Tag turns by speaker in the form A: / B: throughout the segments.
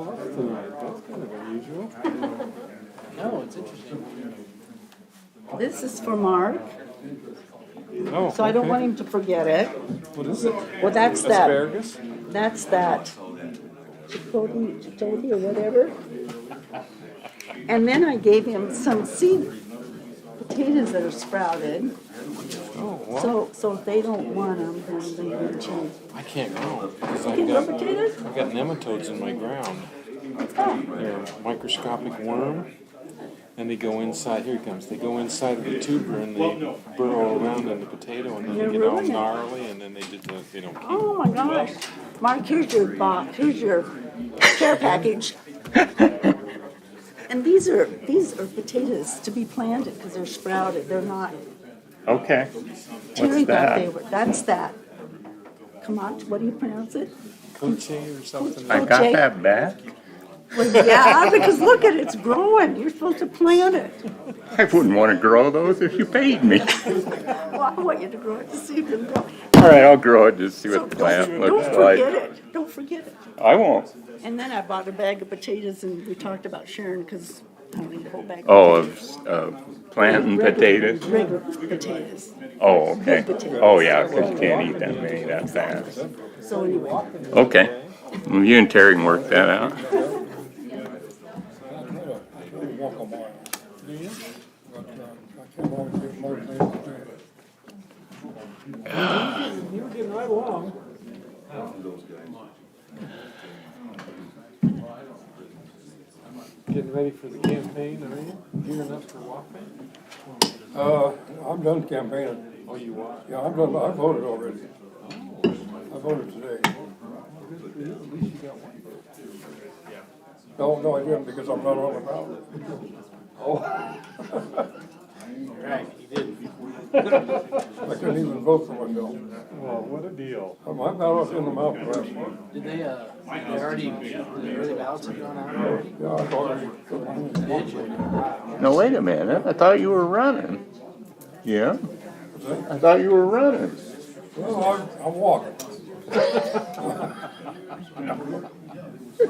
A: off tonight. That's kind of unusual.
B: No, it's interesting.
C: This is for Mark,
A: Oh,
C: so I don't
A: okay.
C: want him to forget it.
A: What is it?
C: Well, that's that.
A: Asparagus?
C: That's that. Chipotle or whatever. And then I gave him some seed potatoes that are sprouted.
A: Oh, wow.
C: So if they don't want them, then they can change.
A: I can't grow because
C: You can grow potatoes?
A: I've got nematodes in my ground.
C: Oh,
A: They're a microscopic worm, and they go inside. Here he comes. They go inside of the tuber and they burrow around in the potato, and then
C: They're
A: they get all
C: ruining it.
A: gnarly, and then they don't keep.
C: oh my gosh. Mark, here's your box. Here's your care package. And these are potatoes to be planted because they're sprouted. They're not.
D: Okay.
C: Terry
D: What's
C: thought
D: that?
C: they were. That's that. Come on, what do you pronounce it?
A: Coche or something.
D: I got that back.
C: Well, yeah, because look at it, it's growing. You're supposed to plant it.
D: I wouldn't want to grow those if you paid me.
C: Well, I want you to grow it to see if it'll grow.
D: All right, I'll grow it, just see
C: So
D: what the plant
C: don't
D: looks
C: forget
D: like.
C: it. Don't forget it.
D: I won't.
C: And then I bought a bag of potatoes, and we talked about sharing because I don't need a whole bag.
D: Oh, of planting potatoes?
C: Regular potatoes.
D: Oh, okay.
C: Potatoes.
D: Oh, yeah, because you can't eat that many that fast.
C: So anyway,
D: Okay. Well, you and Terry can work that out.
E: Walk a mile. Do you? But I can't always get motivated to do it.
A: You were getting right along. Getting ready for the campaign, are you? Gearing up for walking?
E: I'm done campaigning.
A: Oh, you are?
E: Yeah, I'm done, I voted already. I voted today.
A: Good for you. At least you got one vote.
E: No, I didn't because I'm not on the ballot.
B: Right, he did.
E: I couldn't even vote for myself.
A: Well, what a deal.
E: My ballot's in the mountain west.
B: Did they the early ballots have gone out already?
E: Yeah, I've already.
B: Did you?
D: No, wait a minute. I thought you were running. Yeah? I thought you were running.
E: Well, I'm walking.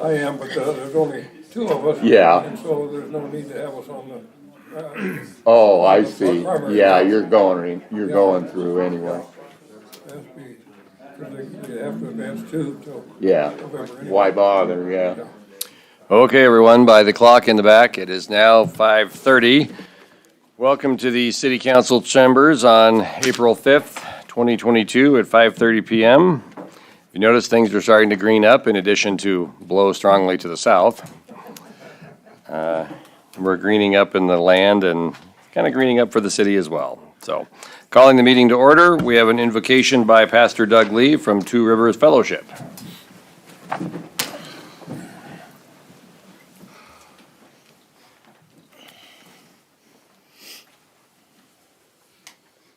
E: I am, but there's only two of us.
D: Yeah.
E: And so there's no need to have us on the,
D: Oh, I see. Yeah, you're going through anyway.
E: because they have to advance two till
D: Yeah.
E: November. anyway.
D: Why bother? Yeah.
F: Okay, everyone, by the clock in the back, it is now 5:30. Welcome to the City Council chambers on April 5th, 2022 at 5:30 PM. You notice things are starting to green up in addition to blow strongly to the south. We're greening up in the land and kind of greening up for the city as well. So, calling the meeting to order, we have an invocation by Pastor Doug Lee from Two Rivers Fellowship.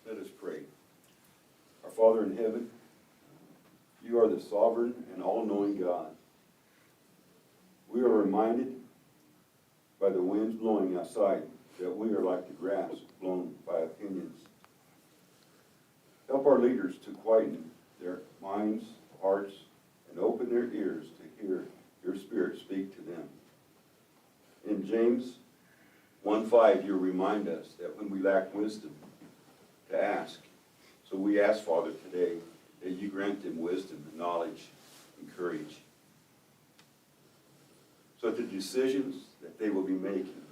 G: Let us pray. Our Father in heaven, you are the sovereign and all-knowing God. We are reminded by the winds blowing outside that we are like the grass blown by opinions. Help our leaders to quieten their minds, hearts, and open their ears to hear your Spirit speak to them. In James 1:5, you remind us that when we lack wisdom, to ask. So we ask, Father, today that you grant them wisdom, knowledge, and courage, so that the decisions that they will be making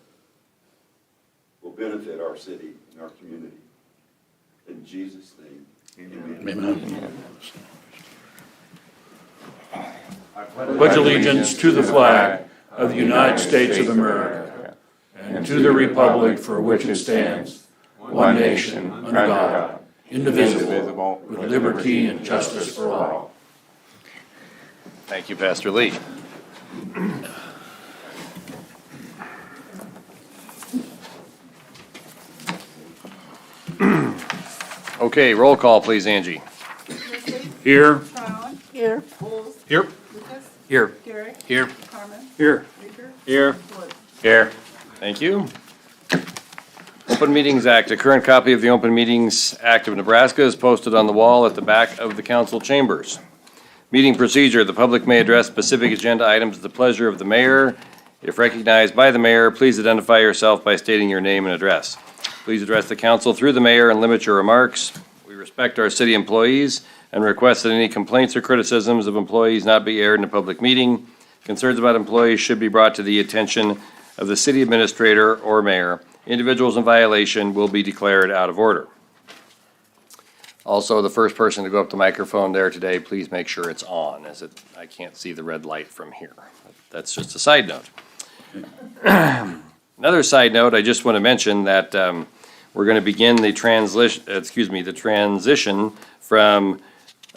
G: will benefit our city and our community. In Jesus' name, amen.
H: Pledge allegiance to the flag of the United States of America and to the republic for which it stands, one nation, under God, indivisible, with liberty and justice for all.
F: Thank you, Pastor Lee. Okay, roll call, please, Angie.
H: Here.
C: Brown, here.
H: Here.
C: Lucas,
H: Here.
C: Gary,
H: Here.
C: Carmen,
H: Here.
C: Baker,
H: Here.
C: Wood.
F: Here. Thank you. Open Meetings Act. A current copy of the Open Meetings Act of Nebraska is posted on the wall at the back of the council chambers. Meeting procedure, the public may address specific agenda items at the pleasure of the mayor. If recognized by the mayor, please identify yourself by stating your name and address. Please address the council through the mayor and limit your remarks. We respect our city employees and request that any complaints or criticisms of employees not be aired in a public meeting. Concerns about employees should be brought to the attention of the city administrator or mayor. Individuals in violation will be declared out of order. Also, the first person to go up the microphone there today, please make sure it's on, as I can't see the red light from here. That's just a side note. Another side note, I just want to mention that we're going to begin the transition from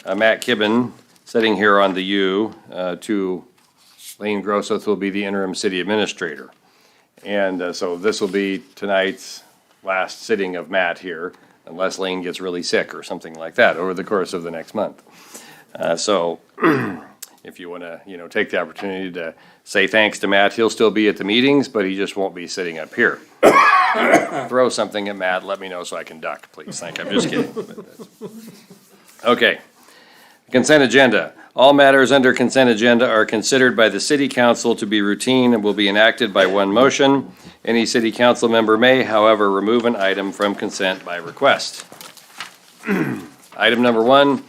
F: Matt Kibben sitting here on the U to Lane Groseth, who will be the interim city administrator. And so this will be tonight's last sitting of Matt here, unless Lane gets really sick or something like that over the course of the next month. So if you want to, take the opportunity to say thanks to Matt, he'll still be at the meetings, but he just won't be sitting up here. Throw something at Matt, let me know so I can duck, please. I'm just kidding. Okay. Consent agenda. All matters under consent agenda are considered by the city council to be routine and will be enacted by one motion. Any city council member may, however, remove an item from consent by request. Item number 1,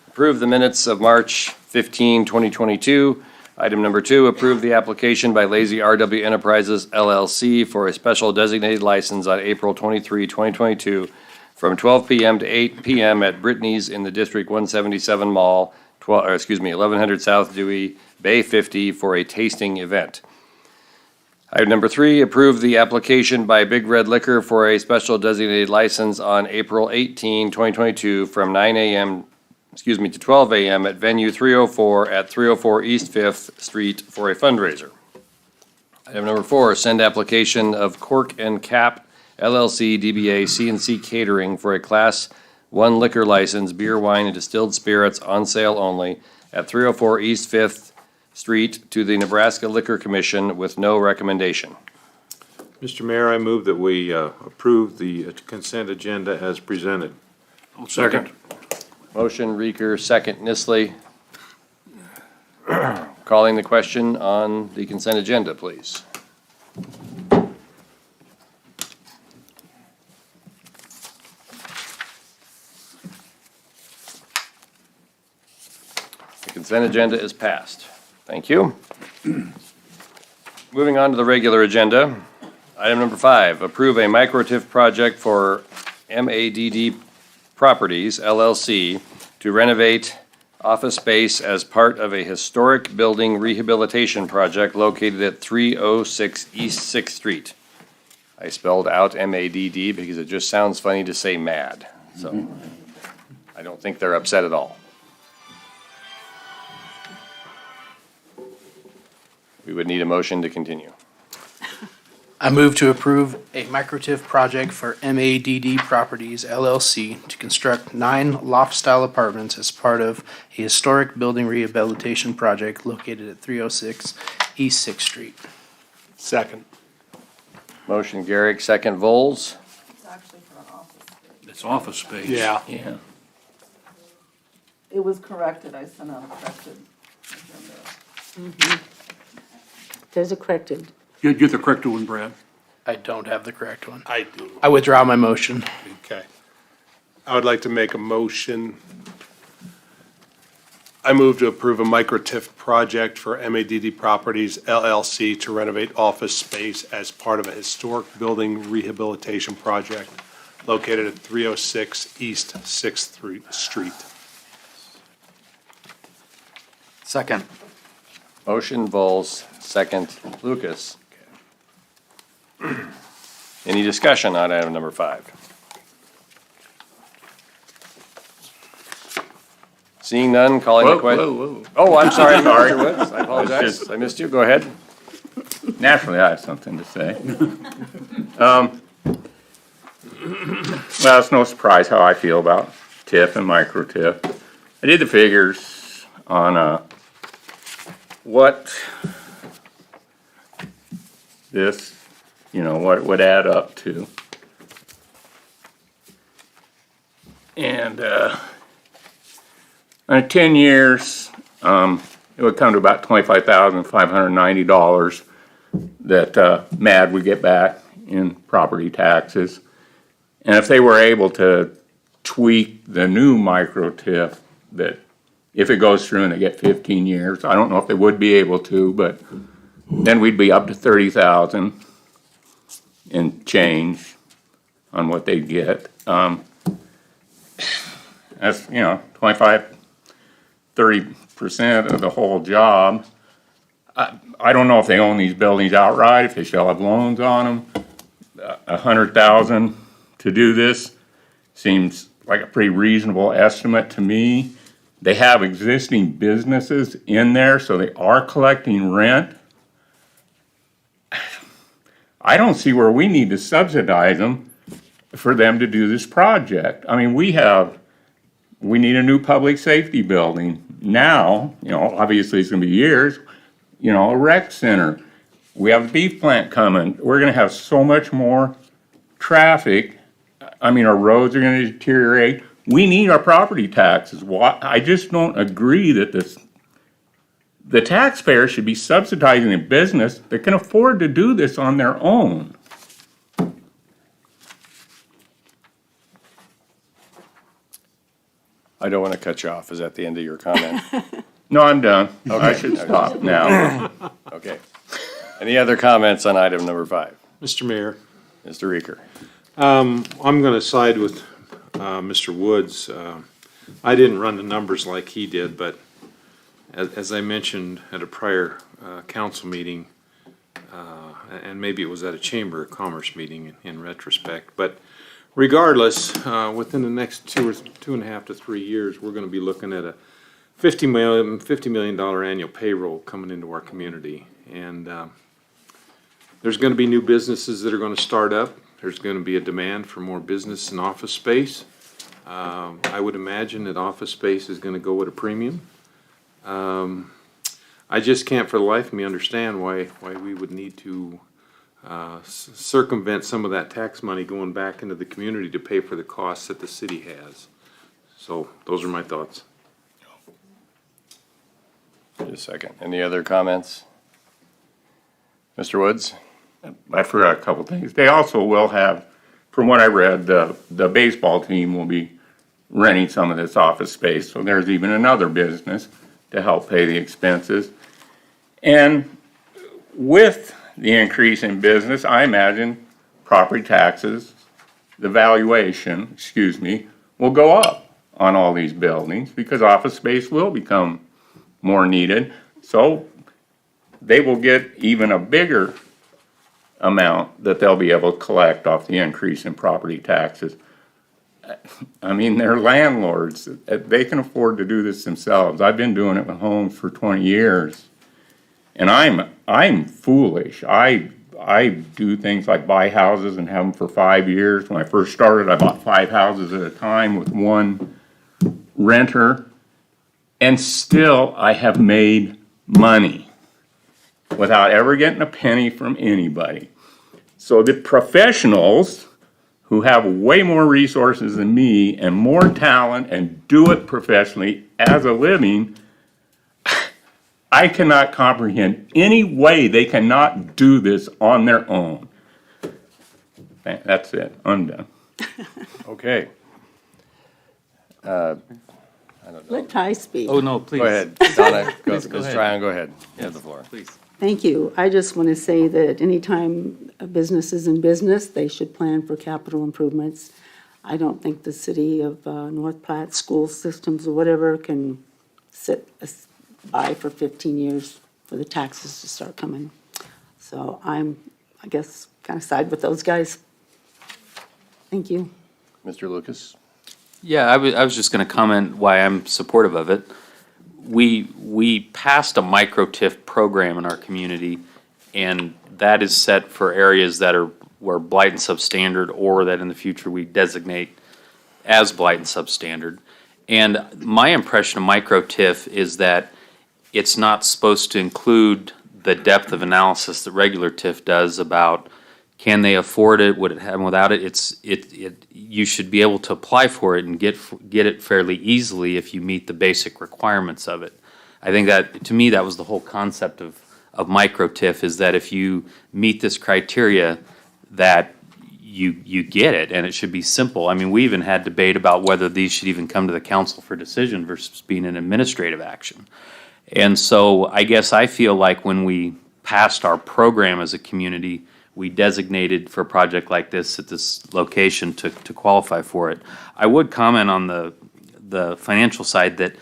F: approve the minutes of March 15, 2022. Item number 2, approve the application by Lazy RW Enterprises LLC for a special designated license on April 23, 2022 from 12 p.m. to 8 p.m. at Brittany's in the District 177 Mall, 1100 South Dewey, Bay 50 for a tasting event. Item number 3, approve the application by Big Red Liquor for a special designated license on April 18, 2022 from 9 a.m. to 12 a.m. at venue 304 at 304 East 5th Street for a fundraiser. Item number 4, send application of Cork and Cap LLC DBA CNC Catering for a Class 1 liquor license, beer, wine, and distilled spirits on sale only at 304 East 5th Street to the Nebraska Liquor Commission with no recommendation.
A: Mr. Mayor, I move that we approve the consent agenda as presented.
H: Second.
F: Motion, Reeker, second, Nisley. Calling the question on the consent agenda, please. The consent agenda is passed. Thank you. Moving on to the regular agenda. Item number 5, approve a microTIF project for MADD Properties LLC to renovate office space as part of a historic building rehabilitation project located at 306 East 6th Street. I spelled out MADD because it just sounds funny to say mad. So I don't think they're upset at all. We would need a motion to continue.
B: I move to approve a microTIF project for MADD Properties LLC to construct 9 loft-style apartments as part of a historic building rehabilitation project located at 306 East 6th Street.
E: Second.
F: Motion Garrick, second Vols.
I: It's actually for an office space.
H: It's office space.
E: Yeah.
F: Yeah.
I: It was corrected, I sent out a corrected agenda.
C: There's a corrected.
H: You get the correct one, Brad.
B: I don't have the correct one.
E: I do.
B: I withdraw my motion.
E: Okay. I would like to make a motion. I move to approve a microTIF project for MADD Properties LLC to renovate office space as part of a historic building rehabilitation project located at 306 East 6th Street.
B: Second.
F: Motion Vols, second Lucas. Any discussion on item number 5? Seeing none, calling the question.
D: Whoa.
F: Oh, I'm sorry,
D: Sorry.
F: Mr. Woods. I apologize. I missed you. Go ahead.
D: Naturally, I have something to say. Well, it's no surprise how I feel about TIF and micro-TIF. I did the figures on what this, what it would add up to. And on 10 years, it would come to about $25,590 that MAD would get back in property taxes. And if they were able to tweak the new micro TIF, that if it goes through and they get 15 years, I don't know if they would be able to, but then we'd be up to 30,000 and change on what they'd get. That's, 30% of the whole job. I don't know if they own these buildings outright, if they still have loans on them. $100,000 to do this seems like a pretty reasonable estimate to me. They have existing businesses in there, so they are collecting rent. I don't see where we need to subsidize them for them to do this project. I mean, we need a new public safety building now, obviously it's gonna be years, a rec center. We have a beef plant coming. We're gonna have so much more traffic. I mean, our roads are gonna deteriorate. We need our property taxes. I just don't agree that the taxpayer should be subsidizing a business that can afford to do this on their own.
F: I don't want to cut you off. Is that the end of your comment?
D: No, I'm done.
F: Okay.
D: I should stop now.
F: Okay. Any other comments on item number 5?
E: Mr. Mayor,
F: Mr. Reeker.
E: I'm going to side with Mr. Woods. I didn't run the numbers like he did, but as I mentioned at a prior council meeting, and maybe it was at a Chamber of Commerce meeting in retrospect, but regardless, within the next 2.5 to 3 years, we're going to be looking at a $50 million annual payroll coming into our community. And there's going to be new businesses that are going to start up. There's going to be a demand for more business and office space. I would imagine that office space is going to go at a premium. I just can't for the life of me understand why we would need to circumvent some of that tax money going back into the community to pay for the costs that the city has. So those are my thoughts.
F: Just a second. Any other comments? Mr. Woods?
D: I forgot a couple things. They also will have, from what I read, the baseball team will be renting some of this office space, so there's even another business to help pay the expenses. And with the increase in business, I imagine property taxes, the valuation, will go up on all these buildings because office space will become more needed. So they will get even a bigger amount that they'll be able to collect off the increase in property taxes. I mean, they're landlords. They can afford to do this themselves. I've been doing it with homes for 20 years. And I'm foolish. I do things like buy houses and have them for 5 years. When I first started, I bought 5 houses at a time with one renter. And still, I have made money without ever getting a penny from anybody. So the professionals who have way more resources than me and more talent and do it professionally as a living, I cannot comprehend any way they cannot do this on their own. That's it. I'm done.
F: Okay.
C: Let Ty speak.
J: Oh, no, please.
F: Go ahead. Donna,
J: Please go
F: Ms.
J: ahead.
F: Tryon, go ahead. You have the floor.
J: Please.
C: Thank you. I just want to say that anytime a business is in business, they should plan for capital improvements. I don't think the city of North Platte school systems or whatever can sit by for 15 years for the taxes to start coming. So I guess, kind of side with those guys. Thank you.
F: Mr. Lucas?
J: Yeah, I was just going to comment why I'm supportive of it. We passed a micro TIF program in our community, and that is set for areas that were blight and substandard, or that in the future we designate as blight and substandard. And my impression of micro TIF is that it's not supposed to include the depth of analysis that regular TIF does about can they afford it, would it happen without it? You should be able to apply for it and get it fairly easily if you meet the basic requirements of it. I think that, to me, that was the whole concept of micro TIF, is that if you meet this criteria, that you get it, and it should be simple. I mean, we even had debate about whether these should even come to the council for decision versus being an administrative action. And so I guess I feel like when we passed our program as a community, we designated for a project like this at this location to qualify for it. I would comment on the financial side that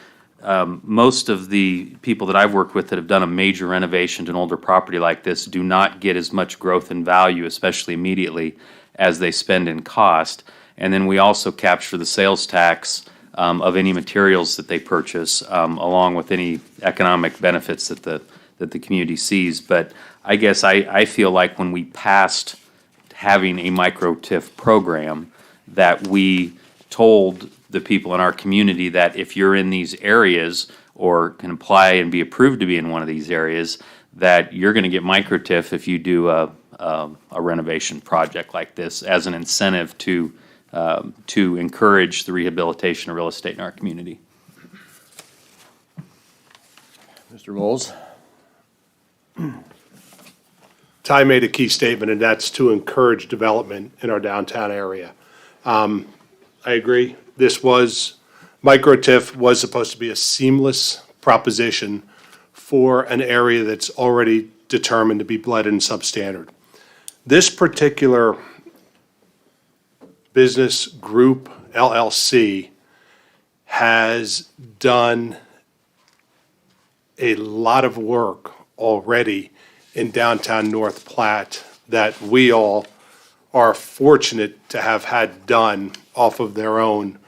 J: most of the people that I've worked with that have done a major renovation to an older property like this do not get as much growth in value, especially immediately, as they spend in cost. And then we also capture the sales tax of any materials that they purchase, along with any economic benefits that the community sees. But I guess I feel like when we passed having a micro TIF program, that we told the people in our community that if you're in these areas or can apply and be approved to be in one of these areas, that you're going to get micro TIF if you do a renovation project like this as an incentive to encourage the rehabilitation of real estate in our community.
F: Mr. Bowles?
E: Ty made a key statement, and that's to encourage development in our downtown area. I agree. Micro TIF was supposed to be a seamless proposition for an area that's already determined to be blended and substandard. This particular business group, LLC, has done a lot of work already in downtown North Platte that we all are fortunate to have had done off of their own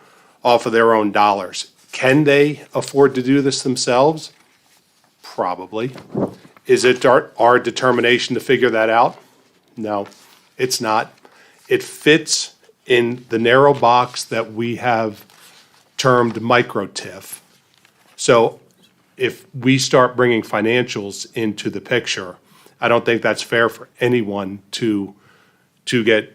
E: dollars. Can they afford to do this themselves? Probably. Is it our determination to figure that out? No, it's not. It fits in the narrow box that we have termed micro TIF. So if we start bringing financials into the picture, I don't think that's fair for anyone to get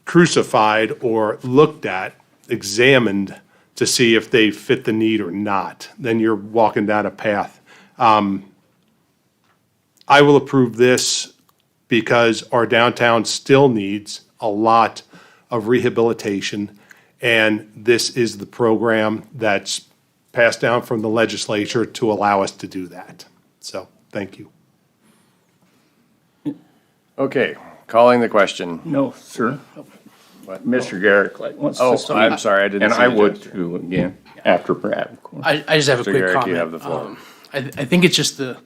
E: crucified or looked at, examined to see if they fit the need or not. Then you're walking down a path. I will approve this because our downtown still needs a lot of rehabilitation, and this is the program that's passed down from the legislature to allow us to do that. So, thank you.
F: Okay, calling the question.
D: No, sir. Mr. Garrett.
F: Oh, I'm sorry, I didn't
D: And
F: see
D: I
F: you,
D: would
F: Judge.
D: too, again, after Brad, of course.
B: I just have a
F: Mr.
B: quick
F: Garrett,
B: comment.
F: you have the floor.
B: I think it's just the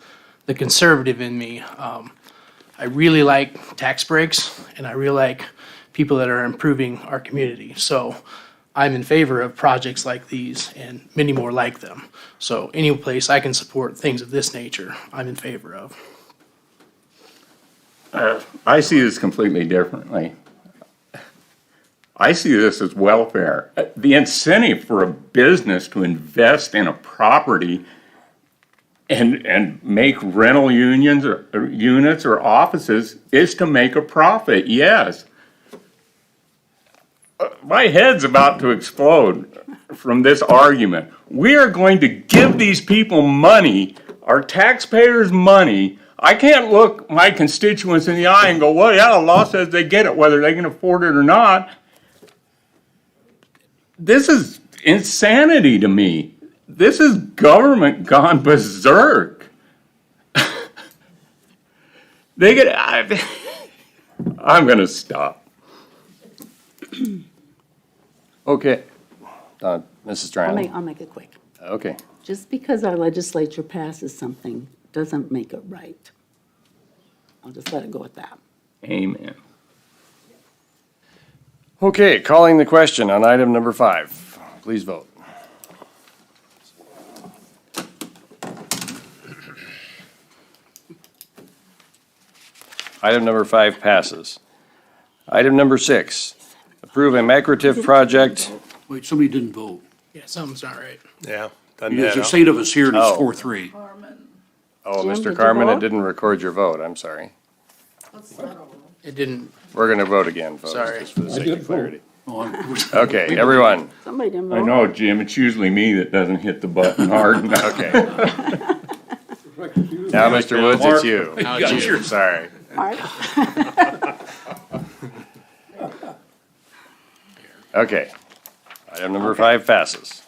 B: conservative in me. I really like tax breaks, and I really like people that are improving our community. So I'm in favor of projects like these and many more like them. So any place I can support things of this nature, I'm in favor of.
D: I see this completely differently. I see this as welfare. The incentive for a business to invest in a property and make rental unions or units or offices is to make a profit, yes. My head's about to explode from this argument. We are going to give these people money, our taxpayers' money. I can't look my constituents in the eye and go, well, yeah, the law says they get it, whether they can afford it or not. This is insanity to me. This is government gone berserk. I'm going to stop.
F: Okay. Mrs. Drowning?
C: I'll make it quick.
F: Okay.
C: Just because our legislature passes something doesn't make it right. I'll just let it go at that.
D: Amen.
F: Okay, calling the question on item number 5. Please vote. Item number 5 passes. Item number 6, approve a microTIF project.
H: Wait, somebody didn't vote.
B: Yeah, something's not right.
E: Yeah. done
H: There's
E: that.
H: 8 of us here, and it's
F: Oh.
H: 4-3.
I: Carmen,
F: Oh,
C: Jim, did
F: Mr.
C: you
F: Carmen, it
C: vote?
F: didn't record your vote, I'm sorry.
I: let's start over.
B: It didn't,
F: We're gonna vote again, folks,
B: Sorry.
F: just for the sake of clarity. Okay, everyone.
C: Somebody didn't
D: I
C: vote.
D: know, Jim, it's usually me that doesn't hit the button hard enough.
F: Okay. Now, Mr. Woods, it's you.
B: Now it's you.
F: Sorry.
C: All right.
F: Okay. Item number 5 passes.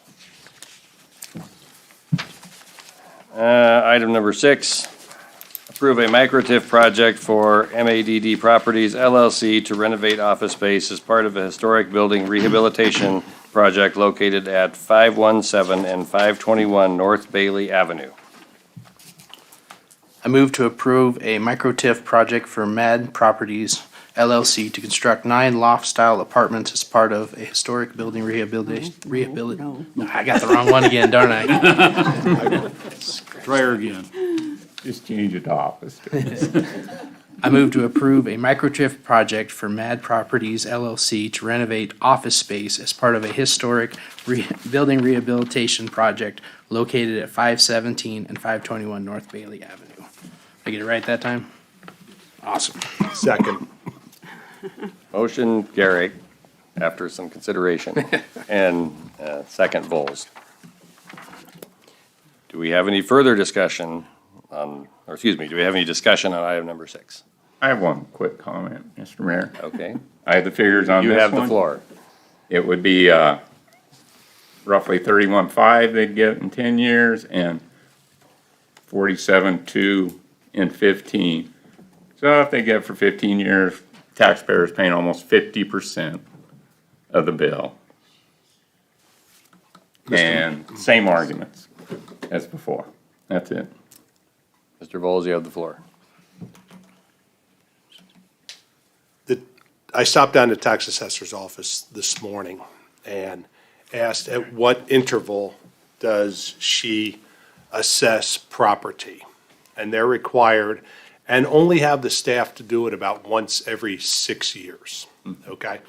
F: Item number 6, approve a micro-TIF project for MADD Properties LLC to renovate office space as part of a historic building rehabilitation project located at 517 and 521 North Bailey Avenue.
B: I move to approve a micro-TIF project for MAD Properties LLC to construct 9 loft-style apartments as part of a historic building rehabilitation.
C: No.
B: I got the wrong one again, darn I?
H: Try her again.
D: Just change it to office.
B: I move to approve a micro-TIF project for MAD Properties LLC to renovate office space as part of a historic building rehabilitation project located at 517 and 521 North Bailey Avenue. I get it right that time? Awesome.
E: Second.
F: Motion, Garrick, after some consideration, and second, Vols. Do we have any further discussion on, or excuse me, do we have any discussion on item number 6?
D: I have one quick comment, Mr. Mayor.
F: Okay,
D: I have the figures on
F: you
D: this
F: have the
D: one.
F: floor.
D: It would be roughly 31.5 they'd get in 10 years and 47.2 in 15. So if they get it for 15 years, taxpayers paying almost 50% of the bill. And same arguments as before. That's it.
F: Mr. Vols, you have the floor.
E: I stopped down to the tax assessor's office this morning and asked at what interval does she assess property? And they're required, and only have the staff to do it about once every 6 years, okay?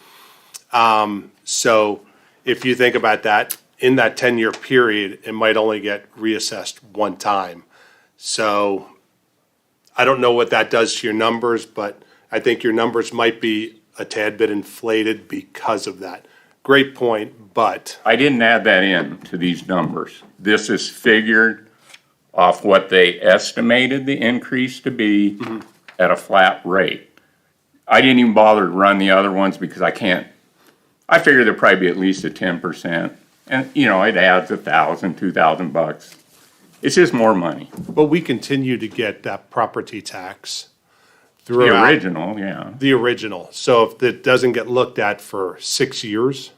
E: So if you think about that, in that 10-year period, it might only get reassessed one time. So I don't know what that does to your numbers, but I think your numbers might be a tad bit inflated because of that. Great point, but
D: I didn't add that in to these numbers. This is figured off what they estimated the increase to be at a flat rate. I didn't even bother to run the other ones because I figured there'd probably be at least a 10%. And, you know, it adds $1,000, $2,000. It's just more money.
E: but we continue to get that property tax
D: The
E: throughout.
D: original, yeah.
E: The original. So if it doesn't get looked at for 6 years,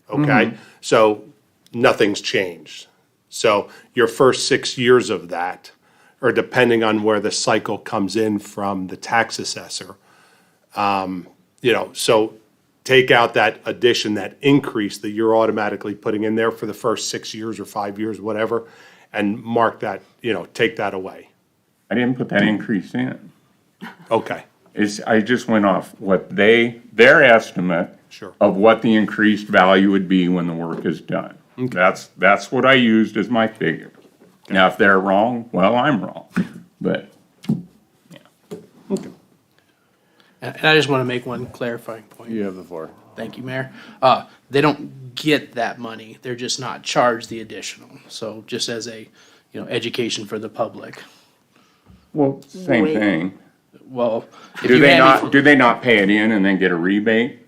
E: okay, so nothing's changed. So your first 6 years of that, or depending on where the cycle comes in from the tax assessor, so take out that addition, that increase that you're automatically putting in there for the first 6 years or 5 years, whatever, and mark that, take that away.
D: I didn't put that increase in.
E: Okay,
D: I just went off what their estimate
E: sure.
D: of what the increased value would be when the work is done. That's what I used as my figure. Now, if they're wrong, well, I'm wrong, but,
B: And I just want to make one clarifying point.
F: You have the floor.
B: Thank you, Mayor. They don't get that money. They're just not charged the additional. So just as a, education for the public.
D: well, same
C: Wait.
D: thing.
B: Well, if
D: Do
B: you
D: they
B: hand
D: not, do they not pay it in and then get a rebate?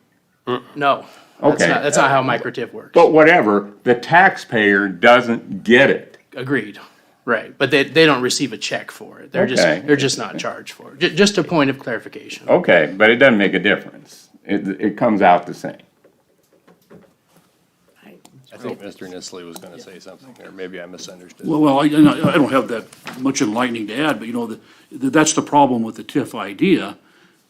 B: No.
D: Okay.
B: That's not how micro-TIF works.
D: But whatever, the taxpayer doesn't get it.
B: Agreed. Right. But they don't receive a check for it.
D: Okay.
B: They're just not charged for it. Just a point of clarification.
D: Okay, but it doesn't make a difference. It comes out the same.
F: I think Mr. Nisley was going to say something, or maybe I misunderstood.
H: Well, I don't have that much enlightening to add, but that's the problem with the TIF idea.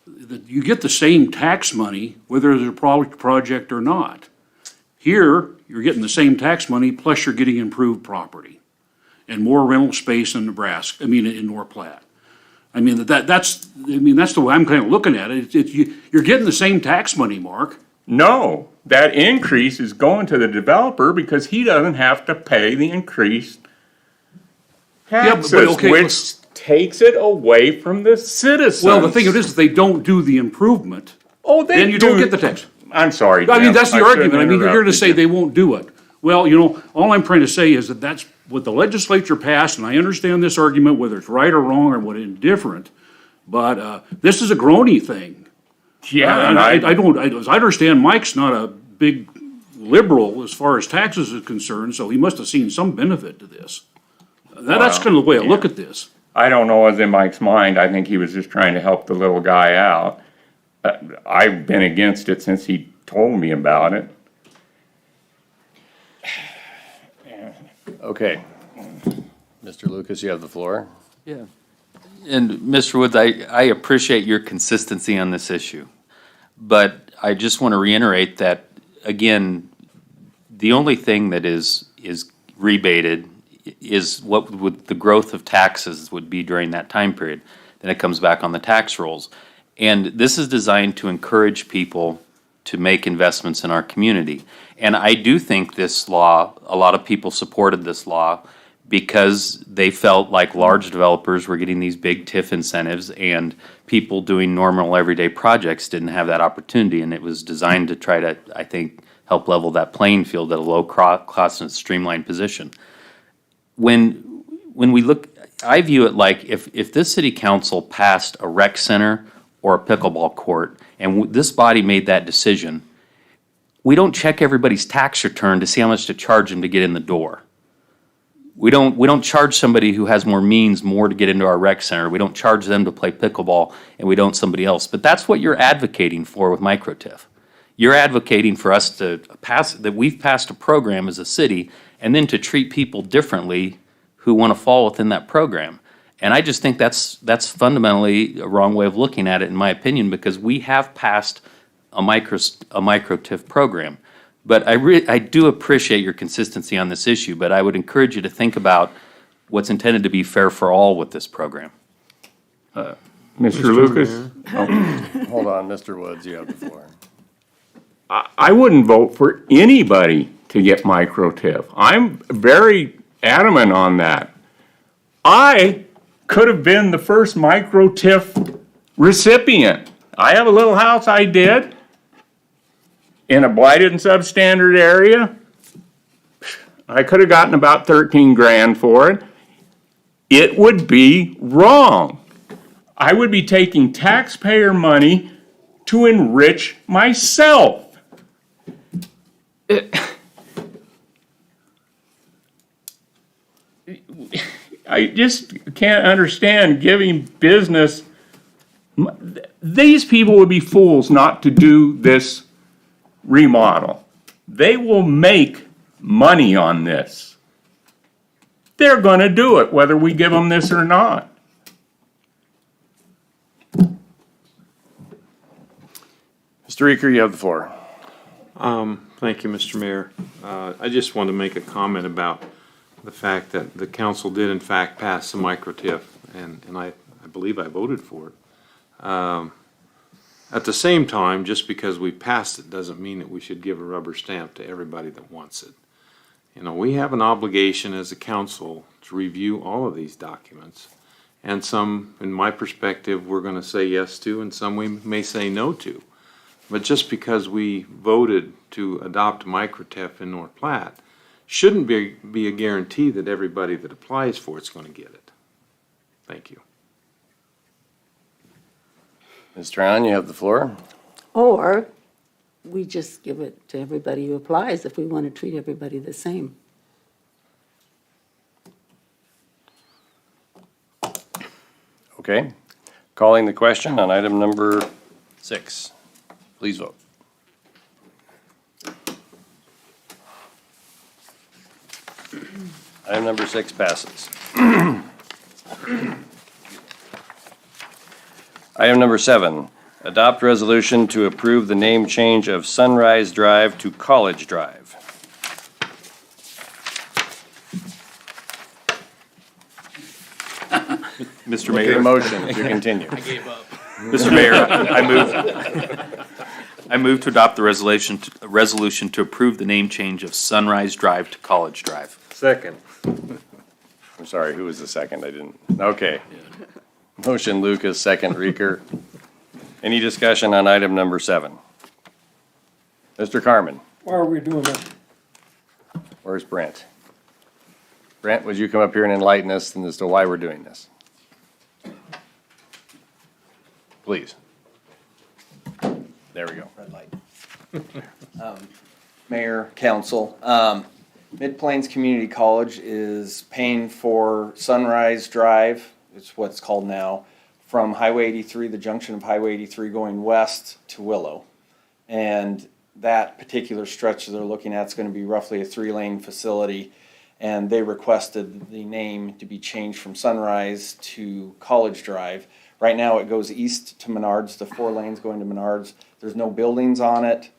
H: That you get the same tax money whether there's a project or not. Here, you're getting the same tax money, plus you're getting improved property and more rental space in in North Platte. That's the way I'm kind of looking at it. You're getting the same tax money, Mark.
D: No, that increase is going to the developer because he doesn't have to pay the increased taxes,
H: okay,
D: which takes it away from the citizens.
H: Well, the thing of it is, if they don't do the improvement,
D: Oh, they
H: then you don't get the tax.
D: I'm sorry,
H: I mean,
D: Jim.
H: that's the
D: I shouldn't
H: argument. I mean, you're here to
D: interrupted
H: say
D: you.
H: they won't do it. Well, you know, all I'm trying to say is that that's what the legislature passed, and I understand this argument, whether it's right or wrong or what indifferent, but, this is a groany thing.
D: Yeah,
H: And I don't, as I understand, Mike's not a big liberal as far as taxes is concerned, so he must have seen some benefit to this. That's
D: Well,
H: kind of the way I look
D: yeah.
H: at this.
D: I don't know what's in Mike's mind. I think he was just trying to help the little guy out. I've been against it since he told me about it.
F: Okay. Mr. Lucas, you have the floor.
J: Yeah. And Mr. Woods, I appreciate your consistency on this issue. But I just want to reiterate that, again, the only thing that is rebated is what would the growth of taxes would be during that time period. Then it comes back on the tax rolls. And this is designed to encourage people to make investments in our community. And I do think this law, a lot of people supported this law because they felt like large developers were getting these big TIF incentives and people doing normal everyday projects didn't have that opportunity. And it was designed to try to, I think, help level that playing field at a low cost and streamlined position. When we look, I view it like if this city council passed a rec center or a pickleball court, and this body made that decision, we don't check everybody's tax return to see how much to charge them to get in the door. We don't charge somebody who has more means more to get into our rec center. We don't charge them to play pickleball, and we don't somebody else. But that's what you're advocating for with microTIF. You're advocating for us to pass, that we've passed a program as a city, and then to treat people differently who want to fall within that program. And I just think that's fundamentally a wrong way of looking at it, in my opinion, because we have passed a microTIF program. But I do appreciate your consistency on this issue, but I would encourage you to think about what's intended to be fair for all with this program.
D: Mr. Lucas?
F: Hold on, Mr. Woods, you have the floor.
D: I wouldn't vote for anybody to get micro-TIF. I'm very adamant on that. I could have been the first micro-TIF recipient. I have a little house I did in a blighted and substandard area. I could have gotten about 13 grand for it. It would be wrong. I would be taking taxpayer money to enrich myself. I just can't understand giving business. These people would be fools not to do this remodel. They will make money on this. They're going to do it, whether we give them this or not.
F: Mr. Reeker, you have the floor.
A: Thank you, Mr. Mayor. I just want to make a comment about the fact that the council did in fact pass the micro-TIF, and I believe I voted for it. At the same time, just because we passed it doesn't mean that we should give a rubber stamp to everybody that wants it. You know, we have an obligation as a council to review all of these documents, and some, in my perspective, we're going to say yes to, and some we may say no to. But just because we voted to adopt micro-TIF in North Platte shouldn't be a guarantee that everybody that applies for it's going to get it. Thank you.
F: Ms. Tron, you have the floor.
C: Or we just give it to everybody who applies if we want to treat everybody the same.
F: Okay. Calling the question on item number 6. Please vote. Item number 6 passes. Item number 7, adopt resolution to approve the name change of Sunrise Drive to College Drive.
J: Mr.
F: Okay,
J: Mayor,
F: motion to continue.
J: Mr. Mayor, I move to adopt the resolution to approve the name change of Sunrise Drive to College Drive.
A: Second.
F: I'm sorry, who was the second? I didn't, okay. Motion Lucas, second Reeker. Any discussion on item number 7? Mr. Carmen,
H: Why are we doing that?
F: where's Brent? Brent, would you come up here and enlighten us as to why we're doing this? Please. There we go.
K: Red light. Mayor, council, Mid Plains Community College is paying for Sunrise Drive, it's what's called now, from Highway 83, the junction of Highway 83 going west to Willow. And that particular stretch that they're looking at is going to be roughly a 3-lane facility. And they requested the name to be changed from Sunrise to College Drive. Right now, it goes east to Menards, the 4 lanes going to Menards. There's no buildings on it.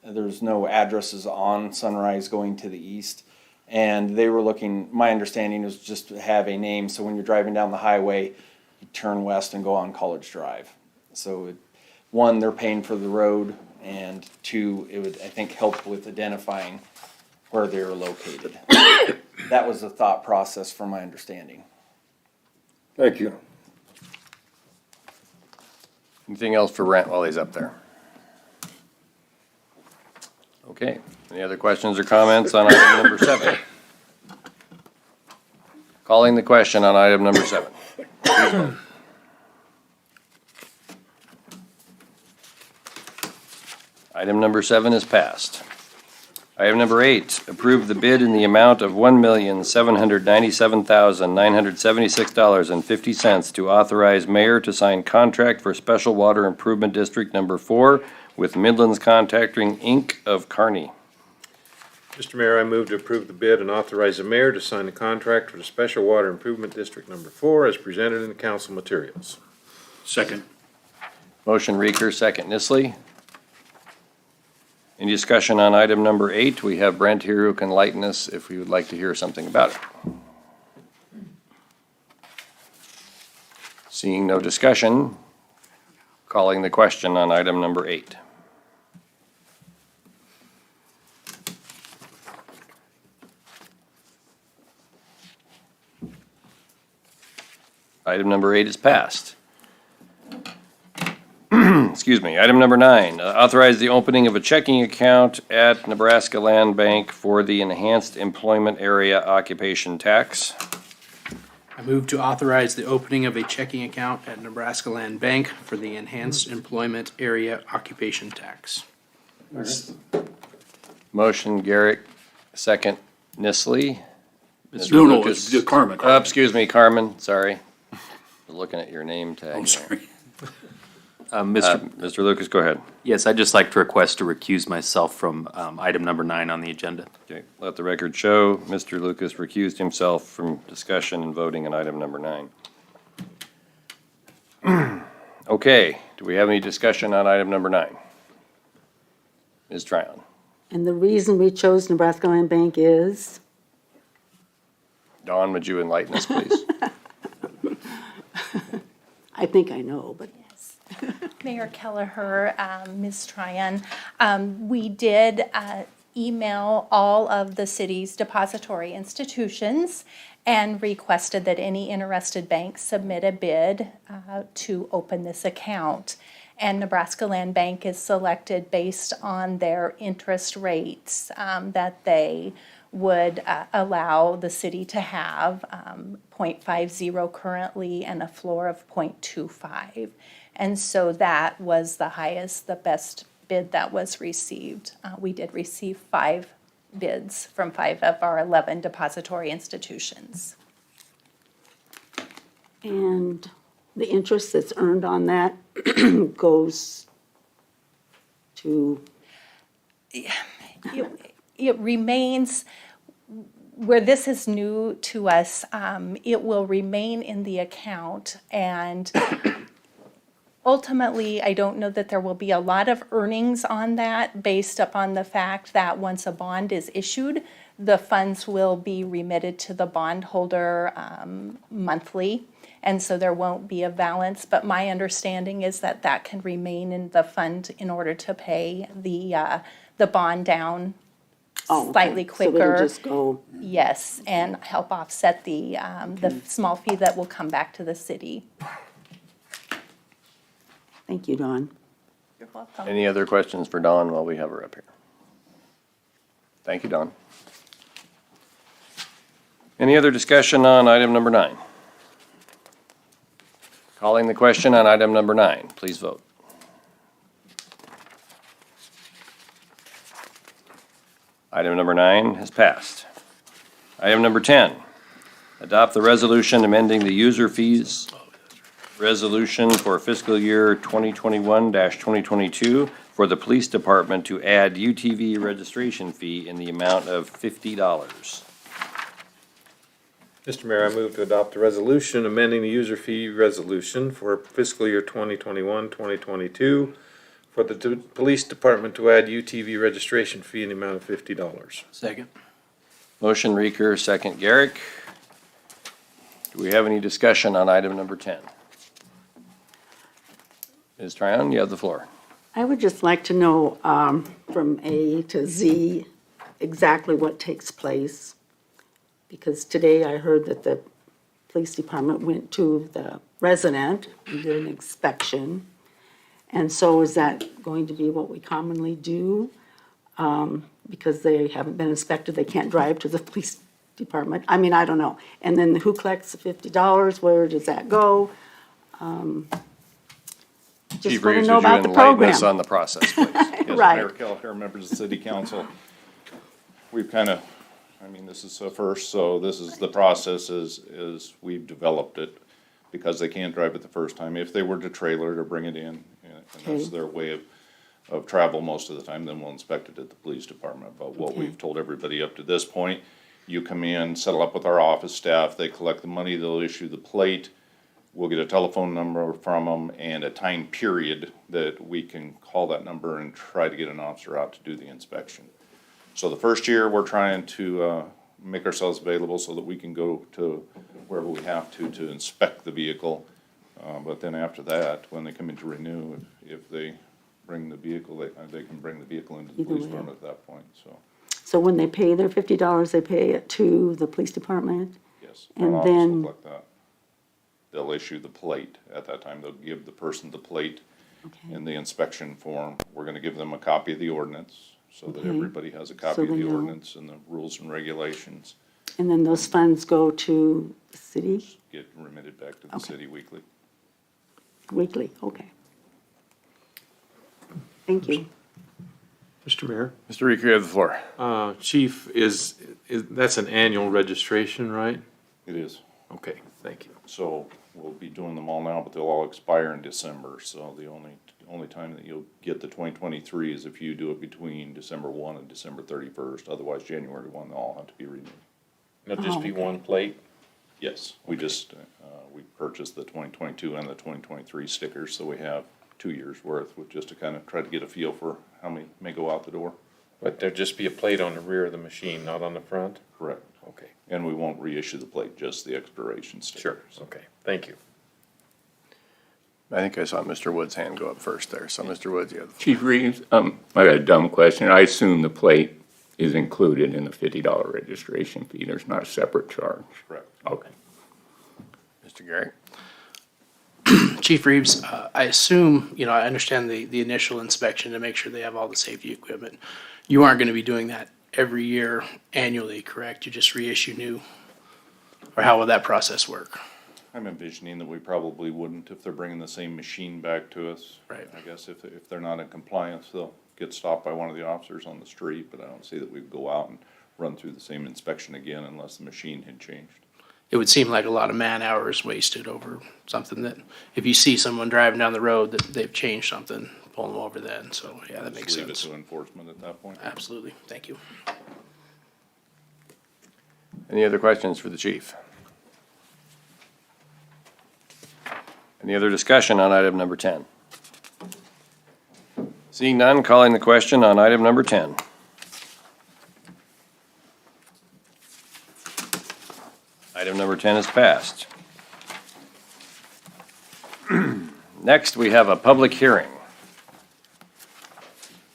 K: There's no addresses on Sunrise going to the east. And they were looking, my understanding is just to have a name, so when you're driving down the highway, you turn west and go on College Drive. So, one, they're paying for the road, and 2, it would, I think, help with identifying where they're located. That was the thought process from my understanding.
H: Thank you.
F: Anything else for Brent while he's up there? Okay, any other questions or comments on item number 7? Calling the question on item number 7. Please vote. Item number 7 is passed. Item number 8, approve the bid in the amount of $1,797,976.50 to authorize mayor to sign contract for Special Water Improvement District Number 4 with Midlands Contracting, Inc. of Kearney.
A: Mr. Mayor, I move to approve the bid and authorize the mayor to sign the contract for the Special Water Improvement District Number 4 as presented in the council materials.
H: Second.
F: Motion Reeker, second Nisley. Any discussion on item number 8? We have Brent here who can enlighten us if we would like to hear something about it. Seeing no discussion, calling the question on item number 8. Item number 8 is passed. Excuse me. Item number 9, authorize the opening of a checking account at Nebraska Land Bank for the Enhanced Employment Area Occupation Tax.
B: I move to authorize the opening of a checking account at Nebraska Land Bank for the Enhanced Employment Area Occupation Tax.
F: Motion Garrick, second Nisley. Mr.
H: No,
F: Lucas.
H: it's Carmen.
F: Excuse me, Carmen, sorry. Looking at your name tag.
H: I'm sorry.
F: Mr. Lucas, go ahead.
J: Yes, I'd just like to request to recuse myself from item number 9 on the agenda.
F: Okay, let the record show, Mr. Lucas recused himself from discussion and voting on item number 9. Okay, do we have any discussion on item number 9? Ms. Tryon?
C: And the reason we chose Nebraska Land Bank is?
F: Dawn, would you enlighten us, please?
C: I think I know, but.
L: Mayor Kelleher, Ms. Tryon, we did email all of the city's depository institutions and requested that any interested banks submit a bid to open this account. And Nebraska Land Bank is selected based on their interest rates that they would allow the city to have, 0.50 currently and a floor of 0.25. And so that was the highest, the best bid that was received. We did receive 5 bids from 5 of our 11 depository institutions.
C: And the interest that's earned on that goes to?
L: It remains, where this is new to us, it will remain in the account, and ultimately, I don't know that there will be a lot of earnings on that based upon the fact that once a bond is issued, the funds will be remitted to the bondholder monthly, and so there won't be a balance. But my understanding is that that can remain in the fund in order to pay the bond down slightly quicker.
C: So it'll just go.
L: Yes, and help offset the small fee that will come back to the city.
C: Thank you, Dawn.
L: You're welcome.
F: Any other questions for Dawn while we have her up here? Thank you, Don. Any other discussion on item number 9? Calling the question on item number 9, please vote. Item number 9 has passed. Item number 10, adopt the resolution amending the user fees resolution for fiscal year 2021-2022 for the police department to add UTV registration fee in the amount of $50.
A: Mr. Mayor, I move to adopt a resolution amending the user fee resolution for fiscal year 2021-2022 for the police department to add UTV registration fee in the amount of $50.
B: Second.
F: Motion Reeker, second Garrick. Do we have any discussion on item number 10? Ms. Tryon, you have the floor.
C: I would just like to know from A to Z exactly what takes place. Because today I heard that the police department went to the resident and did an inspection. And so is that going to be what we commonly do? Because they haven't been inspected, they can't drive to the police department. I mean, I don't know. And then who collects the $50? Where does that go?
F: Chief
C: Just want
F: Reeves,
C: to know
F: would you
C: about the
F: enlighten us
C: program.
F: on the process, please?
M: Yes,
C: Right.
M: Mayor Kelleher, members of the city council. We've kind of, I mean, this is a first, so this is, the process is we've developed it because they can't drive it the first time. If they were to trailer to bring it in, and that's
C: Okay.
M: their way of travel most of the time, then we'll inspect it at the police department. But what
C: Okay.
M: we've told everybody up to this point, you come in, settle up with our office staff, they collect the money, they'll issue the plate. We'll get a telephone number from them and a time period that we can call that number and try to get an officer out to do the inspection. So the first year, we're trying to make ourselves available so that we can go to wherever we have to inspect the vehicle. But then after that, when they come in to renew, if they bring the vehicle, they can bring the vehicle into the
C: Either
M: police
C: way.
M: department at that point, so,
C: So when they pay their $50, they pay it to the police department?
M: yes.
C: And
M: Our office will
C: then-
M: collect that. They'll issue the plate at that time. They'll give the person the plate
C: Okay.
M: in the inspection form. We're gonna give them a copy of the ordinance, so that
C: Okay.
M: everybody has a
C: So
M: copy of
C: they
M: the
C: know.
M: ordinance and the rules and regulations.
C: And then those funds go to the city
M: Get remitted back to the
C: Okay.
M: city weekly.
C: weekly? Okay. Thank you.
A: Mr. Mayor?
F: Mr. Reeker, you have the floor.
A: Chief, that's an annual registration, right?
M: It is.
A: Okay, thank you.
M: So we'll be doing them all now, but they'll all expire in December. So the only time that you'll get the 2023 is if you do it between December 1 and December 31st. Otherwise, January 1, they'll all have to be renewed.
A: It'll just be
C: okay.
A: one plate?
M: Yes, we just, we purchased the 2022 and the 2023 stickers, so we have 2 years' worth, with just to kind of try to get a feel for how many may go out the door.
A: But there'll just be a plate on the rear of the machine, not on the front?
M: Correct.
A: Okay,
M: And we won't reissue the plate, just the expiration
A: sure,
M: stickers.
A: okay, thank you.
F: I think I saw Mr. Wood's hand go up first there, so Mr. Woods, you have the floor.
D: Chief Reeves, I got a dumb question. I assume the plate is included in the $50 registration fee. There's not a separate charge.
M: Correct.
D: Okay.
F: Mr. Garrick?
B: Chief Reeves, I assume, I understand the initial inspection to make sure they have all the safety equipment. You aren't going to be doing that every year annually, correct? You just reissue new? Or how will that process work?
M: I'm envisioning that we probably wouldn't if they're bringing the same machine back to us.
B: Right.
M: I guess if they're not in compliance, they'll get stopped by one of the officers on the street, but I don't see that we'd go out and run through the same inspection again unless the machine had changed.
B: It would seem like a lot of man hours wasted over something that, if you see someone driving down the road that they've changed something, pull them over then. So, yeah, that makes
M: Just leave it
B: sense.
M: to enforcement at that point.
B: Absolutely. Thank you.
F: Any other questions for the chief? Any other discussion on item number 10? Seeing none, calling the question on item number 10. Item number 10 is passed. Next, we have a public hearing.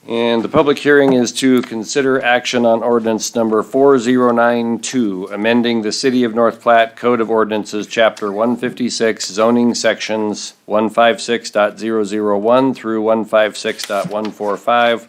F: And the public hearing is to consider action on ordinance number 4092, amending the City of North Platte Code of Ordinances, Chapter 156, zoning sections 156.001 through 156.145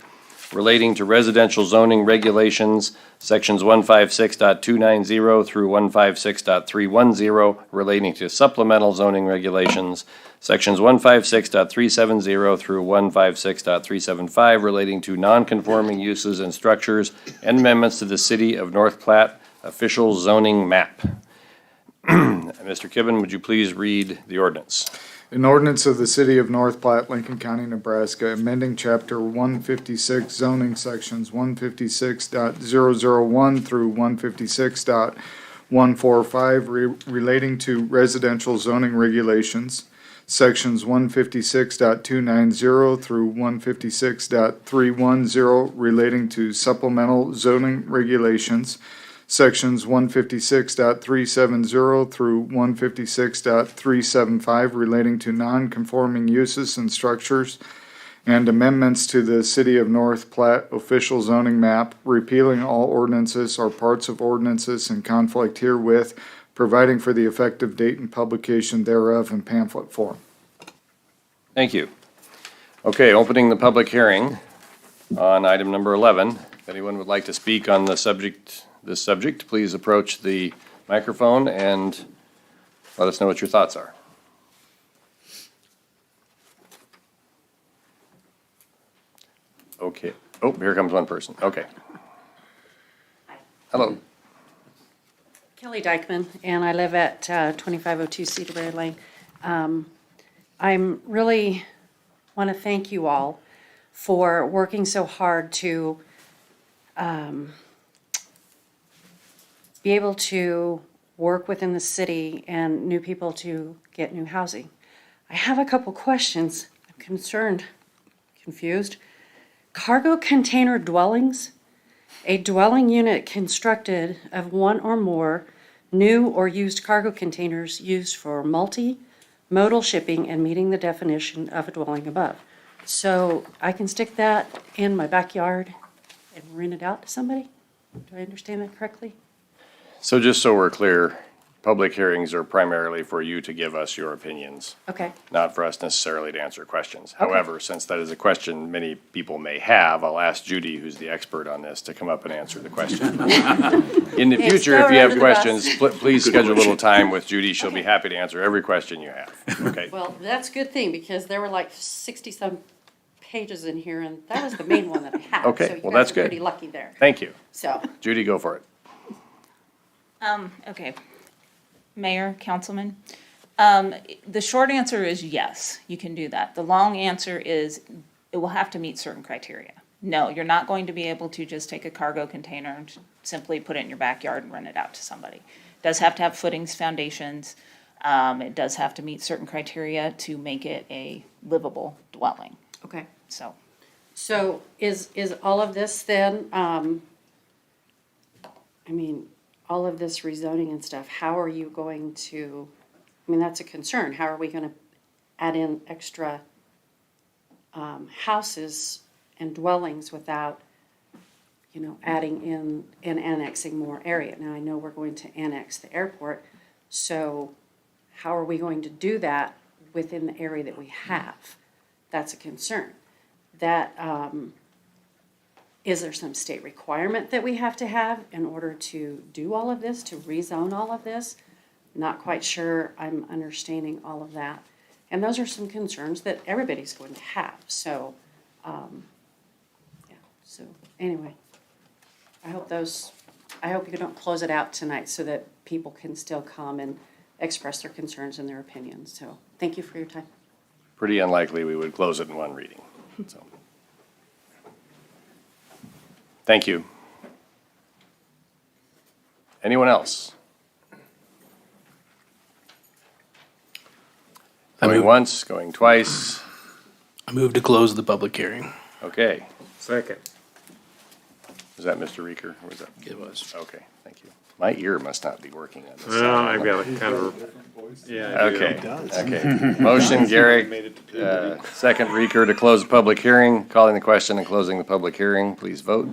F: relating to residential zoning regulations, sections 156.290 through 156.310 relating to supplemental zoning regulations, sections 156.370 through 156.375 relating to non-conforming uses and structures, and amendments to the City of North Platte official zoning map. Mr. Kibben, would you please read the ordinance?
N: An ordinance of the City of North Platte, Lincoln County, Nebraska, amending Chapter 156 zoning sections 156.001 through 156.145 relating to residential zoning regulations, sections 156.290 through 156.310 relating to supplemental zoning regulations, sections 156.370 through 156.375 relating to non-conforming uses and structures, and amendments to the City of North Platte official zoning map, repealing all ordinances or parts of ordinances in conflict herewith, providing for the effective date and publication thereof in pamphlet form.
F: Thank you. Okay, opening the public hearing on item number 11. If anyone would like to speak on this subject, please approach the microphone and let us know what your thoughts are. Okay. Oh, here comes one person. Okay. Hello.
O: Kelly Dykeman, and I live at 2502 Cedarberry Lane. I'm really want to thank you all for working so hard to be able to work within the city and new people to get new housing. I have a couple questions. I'm concerned, confused. Cargo container dwellings? A dwelling unit constructed of one or more new or used cargo containers used for multi-modal shipping and meeting the definition of a dwelling above. So I can stick that in my backyard and rent it out to somebody? Do I understand that correctly?
F: So just so we're clear, public hearings are primarily for you to give us your opinions,
O: Okay,
F: not for us necessarily to answer questions. However, since that is a question many people may have, I'll ask Judy, who's the expert on this, to come up and answer the question. In the
O: Thanks,
F: future, if
O: throw
F: you
O: her
F: have
O: under the bus.
F: questions, please schedule a little time with Judy. She'll be happy to answer every question you have. Okay?
O: well, that's a good thing because there were like 60-some pages in here and that was the main one that I had.
F: Okay,
O: So you
F: well,
O: guys
F: that's
O: are
F: good.
O: pretty lucky there.
F: Thank you.
O: So,
F: Judy, go for it.
P: Okay. Mayor, Councilman, the short answer is yes, you can do that. The long answer is it will have to meet certain criteria. No, you're not going to be able to just take a cargo container and simply put it in your backyard and rent it out to somebody. It does have to have footings, foundations. It does have to meet certain criteria to make it a livable dwelling,
O: okay.
P: so.
O: So is all of this then, all of this rezoning and stuff, how are you going to, that's a concern. How are we gonna add in extra houses and dwellings without, adding in and annexing more area? Now, I know we're going to annex the airport, so how are we going to do that within the area that we have? That's a concern. That, is there some state requirement that we have to have in order to do all of this, to rezone all of this? Not quite sure I'm understanding all of that. And those are some concerns that everybody's going to have, so, so anyway. I hope you don't close it out tonight so that people can still come and express their concerns and their opinions, so thank you for your time.
F: Pretty unlikely we would close it in one reading, so. Thank you. Anyone else? Going once, going twice.
B: I move to close the public hearing.
F: Okay.
A: Second.
F: Was that Mr. Reeker? Or was that?
B: It was.
F: Okay, thank you. My ear must not be working on this.
A: Well, I've got a kind of, yeah. I do.
F: Okay, okay. Motion, Garrick, second Reeker to close the public hearing. Calling the question and closing the public hearing. Please vote.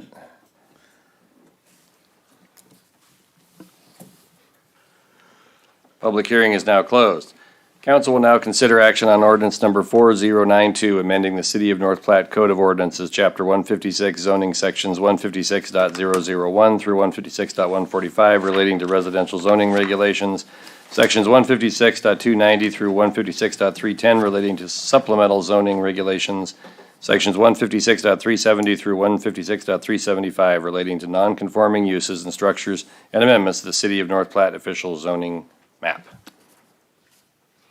F: Public hearing is now closed. Council will now consider action on ordinance number 4092, amending the City of North Platte Code of Ordinances, Chapter 156, zoning sections 156.001 through 156.145 relating to residential zoning regulations, sections 156.290 through 156.310 relating to supplemental zoning regulations, sections 156.370 through 156.375 relating to non-conforming uses and structures, and amendments to the City of North Platte official zoning map.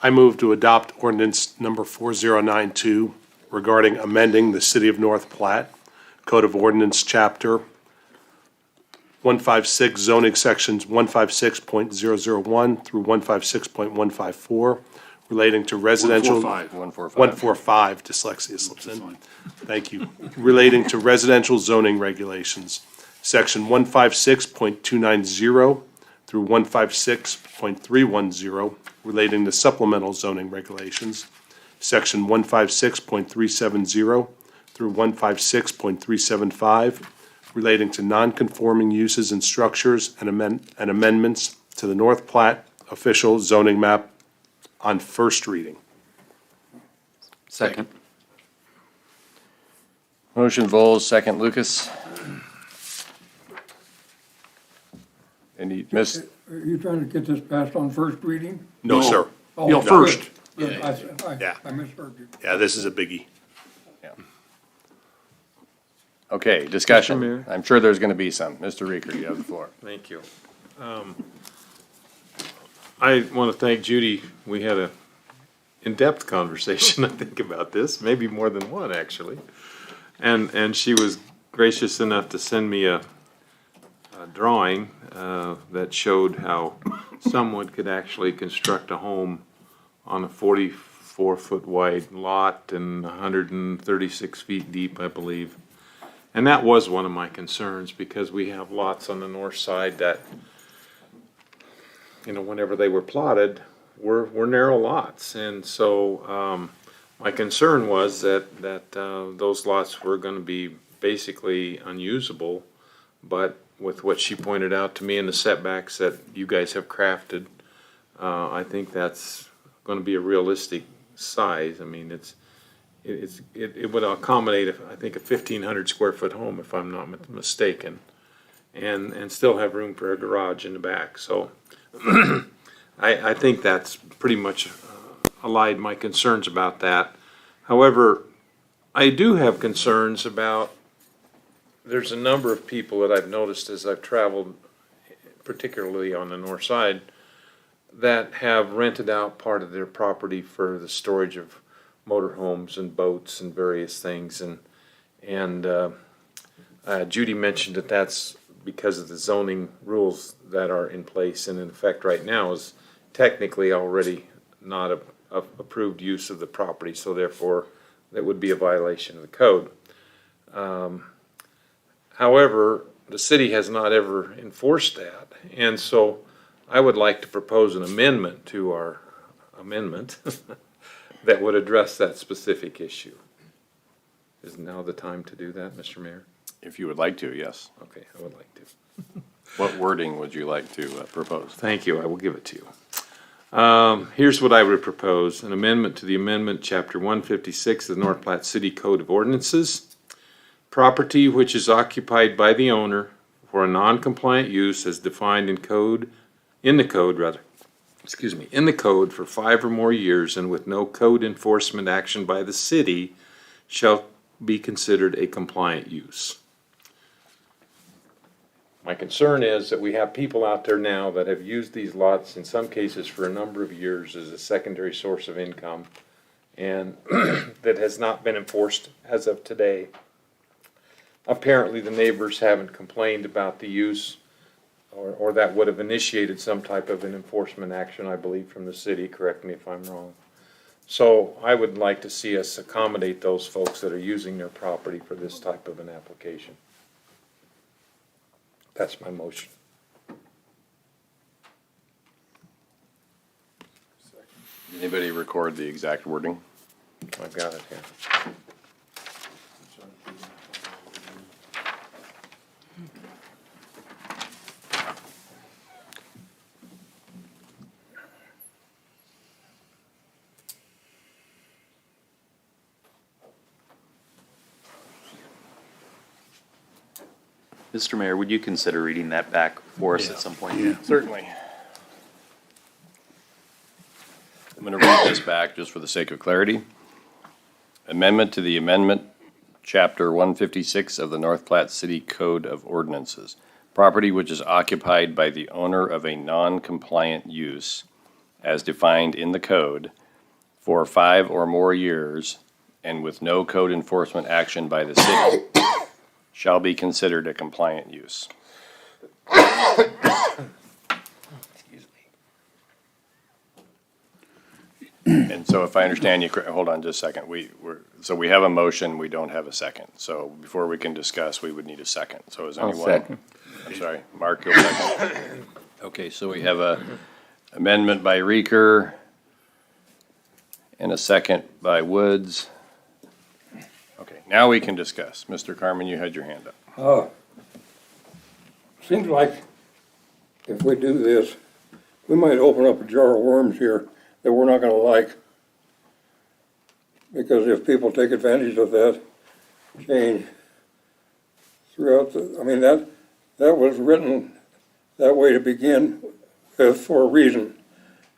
E: I move to adopt ordinance number 4092 regarding amending the City of North Platte Code of Ordinance, Chapter 156, zoning sections 156.001 through 156.154 relating to residential. 145, dyslexia slips in. Thank you. Relating to residential zoning regulations, section 156.290 through 156.310 relating to supplemental zoning regulations, section 156.370 through 156.375 relating to non-conforming uses and structures and amendments to the North Platte official zoning map on first reading.
J: Second.
F: Motion Vols, second Lucas. Any, Miss,
Q: Are you trying to get this passed on first reading?
E: No, sir.
Q: Oh,
E: No, first.
Q: good.
E: Yeah.
Q: I misheard you.
E: Yeah, this is a biggie.
F: okay, discussion.
A: Mr. Mayor?
F: I'm sure there's gonna be some. Mr. Reeker, you have the floor.
A: Thank you. I want to thank Judy. We had a in-depth conversation, I think, about this, maybe more than one, actually. And she was gracious enough to send me a drawing that showed how someone could actually construct a home on a 44-foot wide lot and 136 feet deep, I believe. And that was one of my concerns, because we have lots on the north side that, you know, whenever they were plotted, were narrow lots. And so my concern was that those lots were going to be basically unusable, but with what she pointed out to me and the setbacks that you guys have crafted, I think that's going to be a realistic size. I mean, it would accommodate, I think, a 1,500 square foot home, if I'm not mistaken, and still have room for a garage in the back. So I think that's pretty much allayed my concerns about that. However, I do have concerns about, there's a number of people that I've noticed as I've traveled, particularly on the north side, that have rented out part of their property for the storage of motorhomes and boats and various things. And Judy mentioned that that's because of the zoning rules that are in place and in effect right now is technically already not a approved use of the property, so therefore that would be a violation of the code. However, the city has not ever enforced that, and so I would like to propose an amendment to our amendment that would address that specific issue. Is now the time to do that, Mr. Mayor?
F: If you would like to, yes.
A: Okay, I would like to.
F: What wording would you like to propose?
A: Thank you, I will give it to you. Here's what I would propose: an amendment to the amendment, Chapter 156 of the North Platte City Code of Ordinances. Property which is occupied by the owner for a non-compliant use as defined in the code for 5 or more years and with no code enforcement action by the city shall be considered a compliant use. My concern is that we have people out there now that have used these lots, in some cases for a number of years, as a secondary source of income, and that has not been enforced as of today. Apparently, the neighbors haven't complained about the use, or that would have initiated some type of an enforcement action, I believe, from the city. Correct me if I'm wrong. So I would like to see us accommodate those folks that are using their property for this type of an application. That's my motion.
F: Anybody record the exact wording?
A: I've got it here.
J: Mr. Mayor, would you consider reading that back for us at some point?
H: Yeah.
F: Certainly. I'm going to read this back just for the sake of clarity. Amendment to the amendment, Chapter 156 of the North Platte City Code of Ordinances. Property which is occupied by the owner of a non-compliant use, as defined in the code, for 5 or more years, and with no code enforcement action by the city, shall be considered a compliant use. And so if I understand you, hold on just a second. So we have a motion, we don't have a second. So before we can discuss, we would need a second. So is
D: I'll
F: anyone?
D: second.
F: I'm sorry, Mark, you'll second. Okay, so we have a amendment by Reeker and a second by Woods. Okay, now we can discuss. Mr. Carmen, you had your hand up.
Q: Seems like if we do this, we might open up a jar of worms here that we're not gonna like. Because if people take advantage of that change throughout that was written that way to begin with for a reason.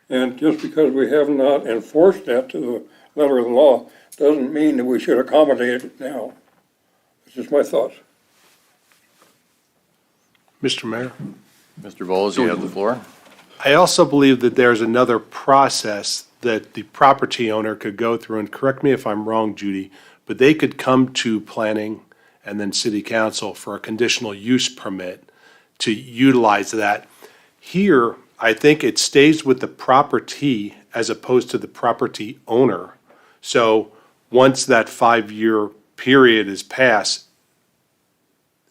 Q: And just because we have not enforced that to the letter of the law, doesn't mean that we should accommodate it now. It's just my thoughts.
E: Mr. Mayor?
F: Mr. Voles, you have the floor.
E: I also believe that there's another process that the property owner could go through, and correct me if I'm wrong, Judy, but they could come to planning and then city council for a conditional use permit to utilize that. Here, I think it stays with the property as opposed to the property owner. So once that 5-year period is passed,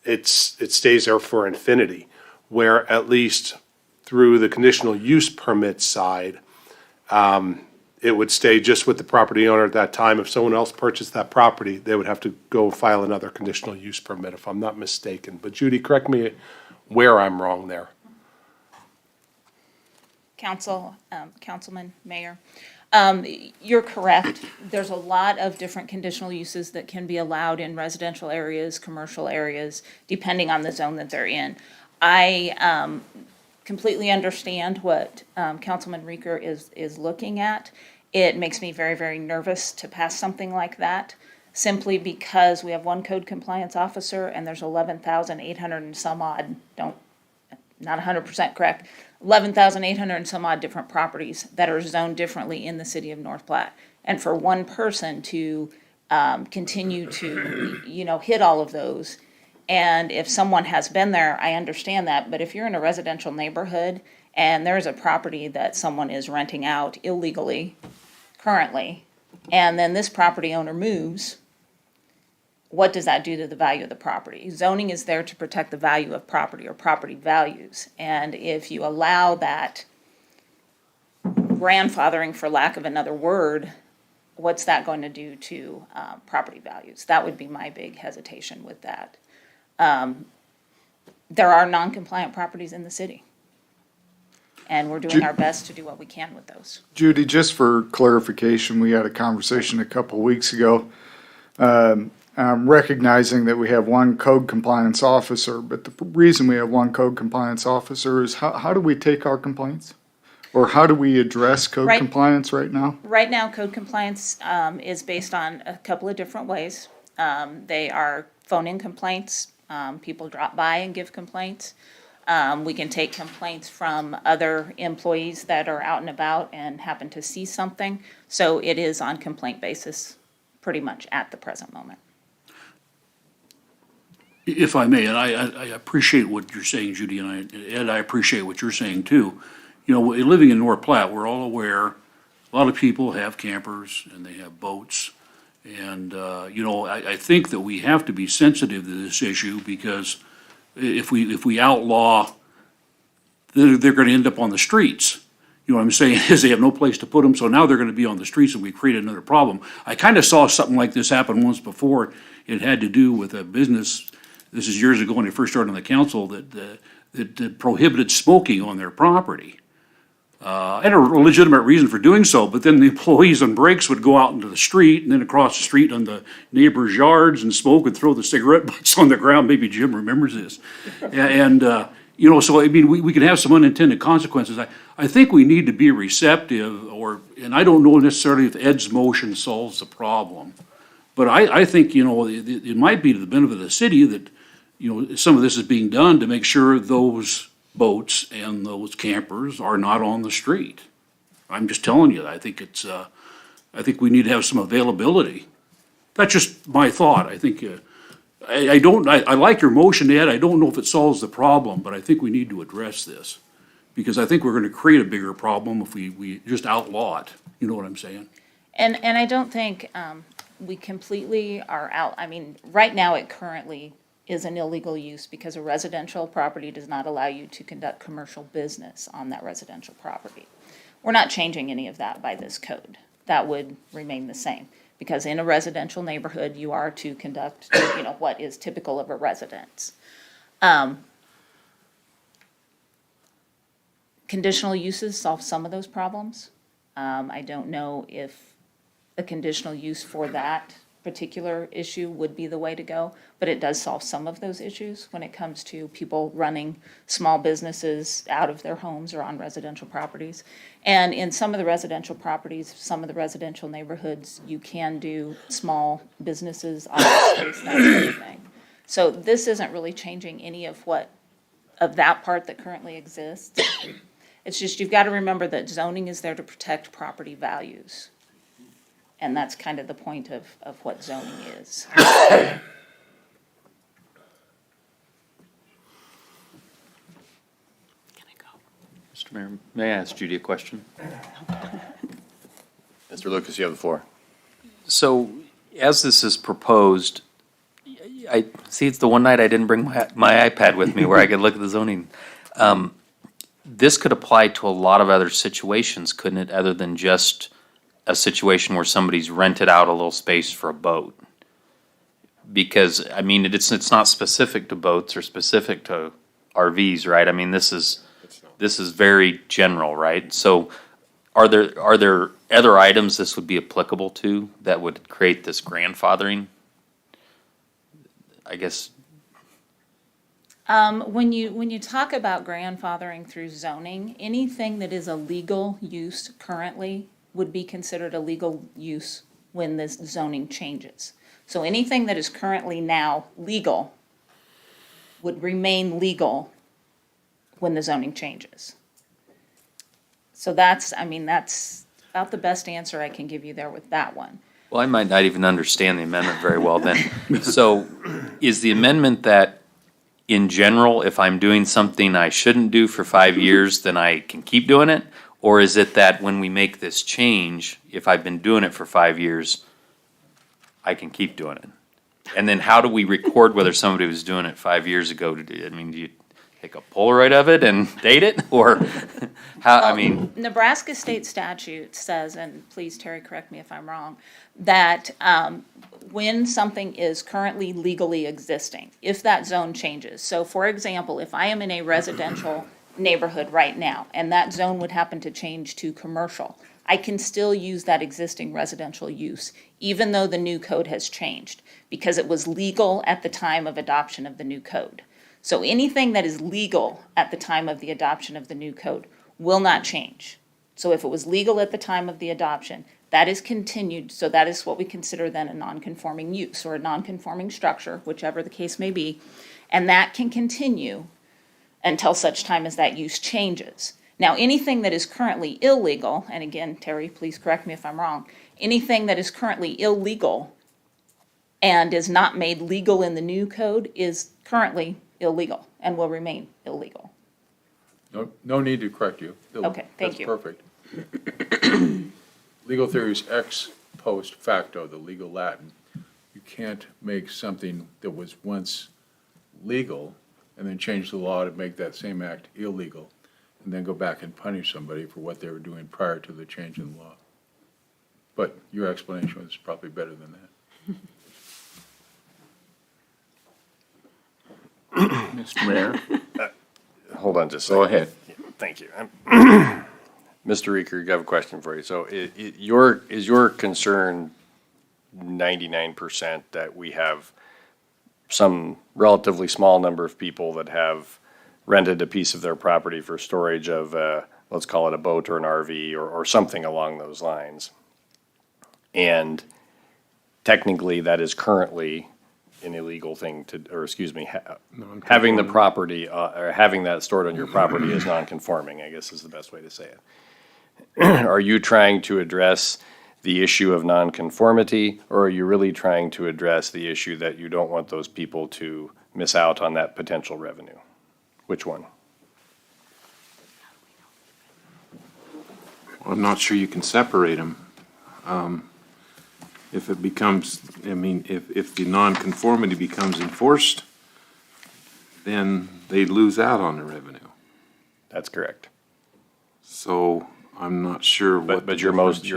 E: it stays there for infinity, where at least through the conditional use permit side, it would stay just with the property owner at that time. If someone else purchased that property, they would have to go file another conditional use permit, if I'm not mistaken. But Judy, correct me where I'm wrong there.
P: Councilman, Mayor, you're correct. There's a lot of different conditional uses that can be allowed in residential areas, commercial areas, depending on the zone that they're in. I completely understand what Councilman Reeker is looking at. It makes me very, very nervous to pass something like that, simply because we have one code compliance officer and there's 11,800 and some odd, not 100% correct, 11,800 and some odd different properties that are zoned differently in the city of North Platte. And for one person to continue to, hit all of those. And if someone has been there, I understand that, but if you're in a residential neighborhood and there's a property that someone is renting out illegally currently, and then this property owner moves, what does that do to the value of the property? Zoning is there to protect the value of property or property values. And if you allow that grandfathering, for lack of another word, what's that going to do to property values? That would be my big hesitation with that. There are non-compliant properties in the city, and we're doing our best to do what we can with those.
N: Judy, just for clarification, we had a conversation a couple of weeks ago. Recognizing that we have one code compliance officer, but the reason we have one code compliance officer is how do we take our complaints? Or how do we address code compliance right now?
P: Right now, code compliance is based on a couple of different ways. They are phone-in complaints. People drop by and give complaints. We can take complaints from other employees that are out and about and happen to see something. So it is on complaint basis pretty much at the present moment.
H: If I may, and I appreciate what you're saying, Judy, and I appreciate what you're saying too. Living in North Platte, we're all aware, a lot of people have campers and they have boats. And, I think that we have to be sensitive to this issue, because if we outlaw, they're gonna end up on the streets. You know what I'm saying, is they have no place to put them, so now they're gonna be on the streets and we create another problem. I kinda saw something like this happen once before. It had to do with a business, this is years ago when I first started on the council, that prohibited smoking on their property. And a legitimate reason for doing so, but then the employees on breaks would go out into the street and then across the street on the neighbors' yards and smoke and throw the cigarette butts on the ground. Maybe Jim remembers this. And, so I mean, we can have some unintended consequences. I think we need to be receptive and I don't know necessarily if Ed's motion solves the problem. But I think, it might be to the benefit of the city that, some of this is being done to make sure those boats and those campers are not on the street. I'm just telling you, I think we need to have some availability. That's just my thought. I think, I like your motion, Ed. I don't know if it solves the problem, but I think we need to address this. Because I think we're gonna create a bigger problem if we just outlaw it. You know what I'm saying?
P: And I don't think, we completely are out, I mean, right now it currently is an illegal use because a residential property does not allow you to conduct commercial business on that residential property. We're not changing any of that by this code. That would remain the same. Because in a residential neighborhood, you are to conduct, what is typical of a residence. Conditional uses solve some of those problems. I don't know if a conditional use for that particular issue would be the way to go, but it does solve some of those issues when it comes to people running small businesses out of their homes or on residential properties. And in some of the residential properties, some of the residential neighborhoods, you can do small businesses, office space, that sort of thing. So this isn't really changing any of that part that currently exists. It's just, you've got to remember that zoning is there to protect property values. And that's kind of the point of what zoning is.
J: Mr. Mayor, may I ask Judy a question?
F: Mr. Lucas, you have the floor.
J: So, as this is proposed, I see it's the one night I didn't bring my iPad with me where I could look at the zoning. This could apply to a lot of other situations, couldn't it, other than just a situation where somebody's rented out a little space for a boat? Because, I mean, it's not specific to boats or specific to RVs, right? I mean, this is very general, right? So are there other items this would be applicable to that would create this grandfathering? I guess.
P: When you talk about grandfathering through zoning, anything that is a legal use currently would be considered a legal use when this zoning changes. So anything that is currently now legal would remain legal when the zoning changes. So that's about the best answer I can give you there with that one.
J: Well, I might not even understand the amendment very well then. So is the amendment that in general, if I'm doing something I shouldn't do for 5 years, then I can keep doing it? Or is it that when we make this change, if I've been doing it for 5 years, I can keep doing it? And then how do we record whether somebody was doing it 5 years ago? Do you take a Polaroid of it and date it? Or how,
P: Nebraska state statute says, and please Terry, correct me if I'm wrong, that when something is currently legally existing, if that zone changes. So for example, if I am in a residential neighborhood right now, and that zone would happen to change to commercial, I can still use that existing residential use, even though the new code has changed, because it was legal at the time of adoption of the new code. So anything that is legal at the time of the adoption of the new code will not change. So if it was legal at the time of the adoption, that is continued, so that is what we consider then a non-conforming use or a non-conforming structure, whichever the case may be, and that can continue until such time as that use changes. Now, anything that is currently illegal, and again, Terry, please correct me if I'm wrong, anything that is currently illegal and is not made legal in the new code is currently illegal and will remain illegal.
R: No need to correct you.
P: Okay, thank you.
R: That's perfect. Legal theory is ex post facto, the legal Latin. You can't make something that was once legal and then change the law to make that same act illegal, and then go back and punish somebody for what they were doing prior to the change in law. But your explanation was probably better than that.
F: Mr. Mayor? Hold on just a
R: Go
F: second.
R: ahead.
F: Thank you. Mr. Reeker, I have a question for you. So is your concern 99% that we have some relatively small number of people that have rented a piece of their property for storage of, let's call it a boat or an RV or something along those lines? And technically, that is currently an illegal thing to, or excuse me, having the property, or having that stored on your property is non-conforming, I guess is the best way to say it. Are you trying to address the issue of nonconformity, or are you really trying to address the issue that you don't want those people to miss out on that potential revenue? Which one?
A: I'm not sure you can separate them. If it becomes, I mean, if the nonconformity becomes enforced, then they lose out on the revenue.
F: That's correct.
A: So I'm not sure what.
F: But your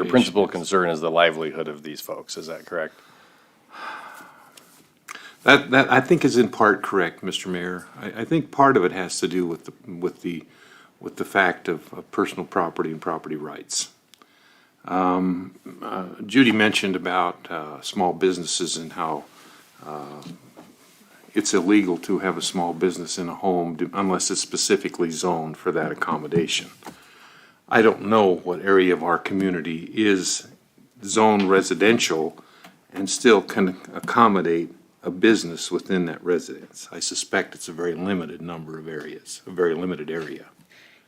F: principal concern is the livelihood of these folks, is that correct?
A: That I think is in part correct, Mr. Mayor. I think part of it has to do with the fact of personal property and property rights. Judy mentioned about small businesses and how it's illegal to have a small business in a home unless it's specifically zoned for that accommodation. I don't know what area of our community is zoned residential and still can accommodate a business within that residence. I suspect it's a very limited number of areas, a very limited area.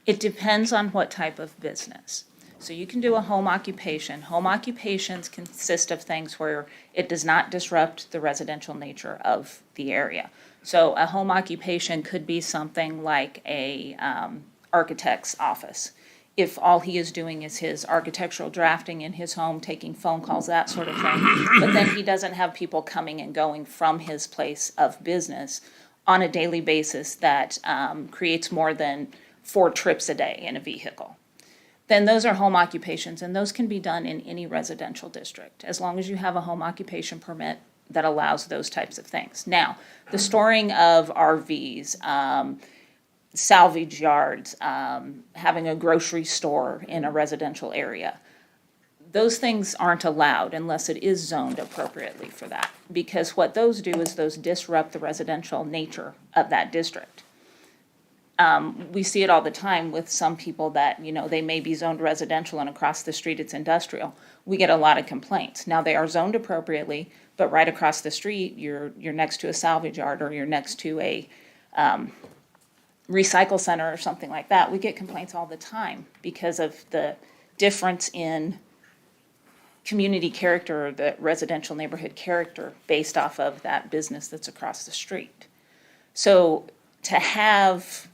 P: It depends on what type of business. So you can do a home occupation. Home occupations consist of things where it does not disrupt the residential nature of the area. So a home occupation could be something like a architect's office. If all he is doing is his architectural drafting in his home, taking phone calls, that sort of thing, but then he doesn't have people coming and going from his place of business on a daily basis that creates more than 4 trips a day in a vehicle, then those are home occupations, and those can be done in any residential district, as long as you have a home occupation permit that allows those types of things. Now, the storing of RVs, salvage yards, having a grocery store in a residential area, those things aren't allowed unless it is zoned appropriately for that. Because what those do is those disrupt the residential nature of that district. We see it all the time with some people that, they may be zoned residential and across the street it's industrial. We get a lot of complaints. Now, they are zoned appropriately, but right across the street, you're next to a salvage yard or you're next to a recycle center or something like that. We get complaints all the time because of the difference in community character or the residential neighborhood character based off of that business that's across the street. So to have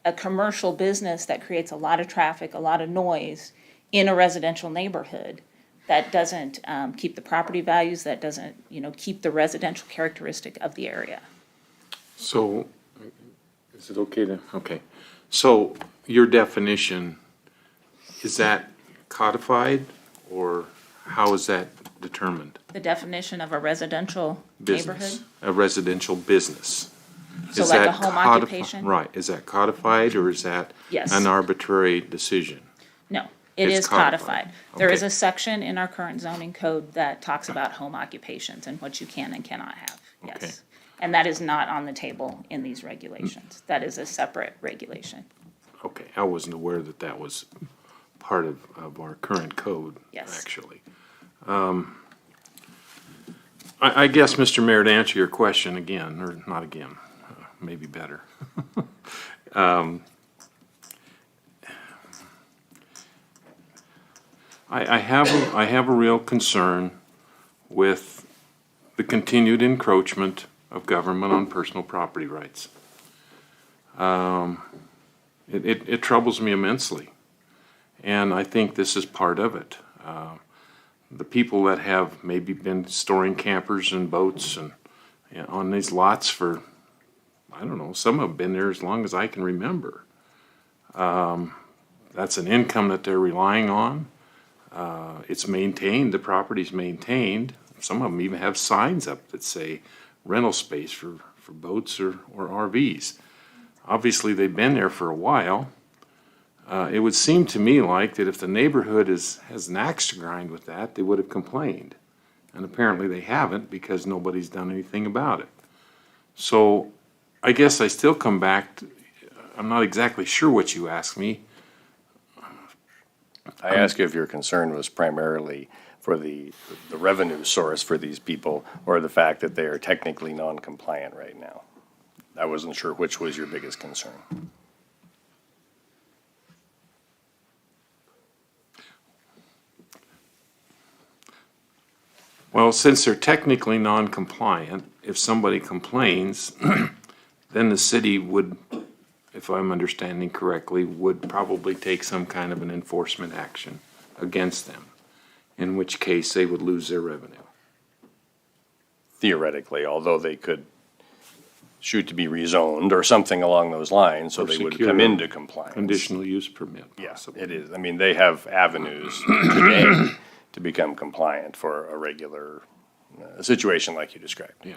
P: a commercial business that creates a lot of traffic, a lot of noise in a residential neighborhood that doesn't keep the property values, that doesn't, keep the residential characteristic of the area.
A: So, is it okay to, okay. So your definition, is that codified or how is that determined?
P: The definition of a residential neighborhood?
A: Business, a residential business.
P: So
A: Is
P: like
A: that
P: a home
A: codifi-
P: occupation?
A: Right, is that codified or is that
P: Yes.
A: an arbitrary decision?
P: No, it
A: It's
P: is codified.
A: codified.
P: There is
A: Okay.
P: a section in our current zoning code that talks about home occupations and what you can and cannot have,
A: Okay.
P: yes. And that is not on the table in these regulations. That is a separate regulation.
A: Okay, I wasn't aware that that was part of our current code,
P: Yes.
A: actually. I guess, Mr. Mayor, to answer your question again, or not again, maybe better. I have a real concern with the continued encroachment of government on personal property rights. It troubles me immensely, and I think this is part of it. The people that have maybe been storing campers and boats and on these lots for, I don't know, some have been there as long as I can remember. That's an income that they're relying on. It's maintained, the property's maintained. Some of them even have signs up that say rental space for boats or RVs. Obviously, they've been there for a while. it would seem to me like that if the neighborhood has an axe to grind with that, they would have complained. And apparently they haven't because nobody's done anything about it. So I guess I still come back to, I'm not exactly sure what you asked me.
F: I asked you if your concern was primarily for the revenue source for these people or the fact that they are technically non-compliant right now. I wasn't sure which was your biggest concern.
A: Well, since they're technically non-compliant, if somebody complains, then the city would, if I'm understanding correctly, would probably take some kind of an enforcement action against them, in which case they would lose their revenue.
F: Theoretically, although they could shoot to be rezoned or something along those lines, so
A: Or
F: they would
A: secure
F: come into compliance.
A: Conditional use permit.
F: Yes, it is. I mean, they have avenues today to become compliant for a regular situation like you described.
A: Yeah.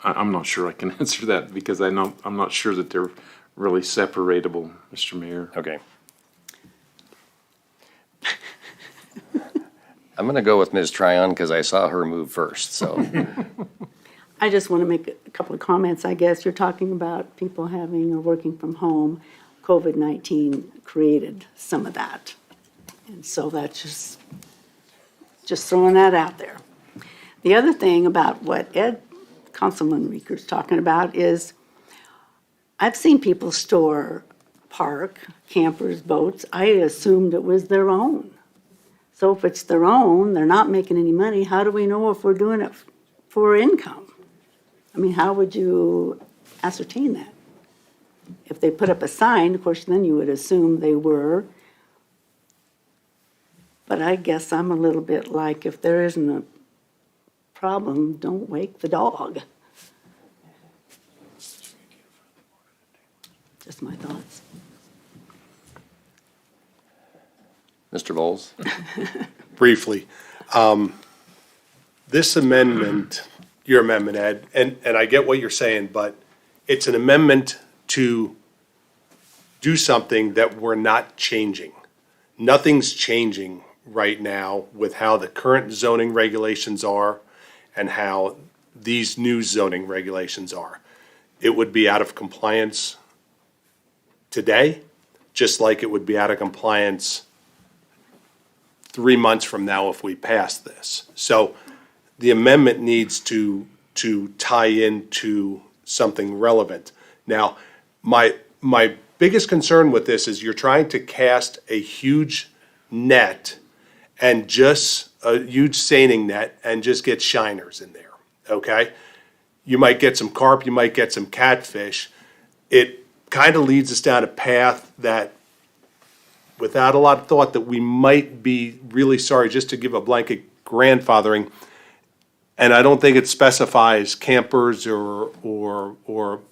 A: I'm not sure I can answer that because I'm not sure that they're really separatable, Mr. Mayor.
F: Okay. I'm going to go with Ms. Tryon because I saw her move first, so.
C: I just want to make a couple of comments. I guess you're talking about people having or working from home. COVID-19 created some of that. And so that's just throwing that out there. The other thing about what Councilman Reeker's talking about is I've seen people park campers, boats. I assumed it was their own. So if it's their own, they're not making any money, how do we know if we're doing it for income? I mean, how would you ascertain that? If they put up a sign, of course, then you would assume they were. But I guess I'm a little bit like, if there isn't a problem, don't wake the dog. Just my thoughts.
F: Mr. Bowles?
E: Briefly, this amendment, your amendment, Ed, and I get what you're saying, but it's an amendment to do something that we're not changing. Nothing's changing right now with how the current zoning regulations are and how these new zoning regulations are. It would be out of compliance today, just like it would be out of compliance 3 months from now if we pass this. So the amendment needs to tie into something relevant. Now, my biggest concern with this is you're trying to cast a huge net and just a huge seining net and just get shiners in there, okay? You might get some carp, you might get some catfish. It kind of leads us down a path that, without a lot of thought, that we might be really sorry just to give a blanket grandfathering. And I don't think it specifies campers or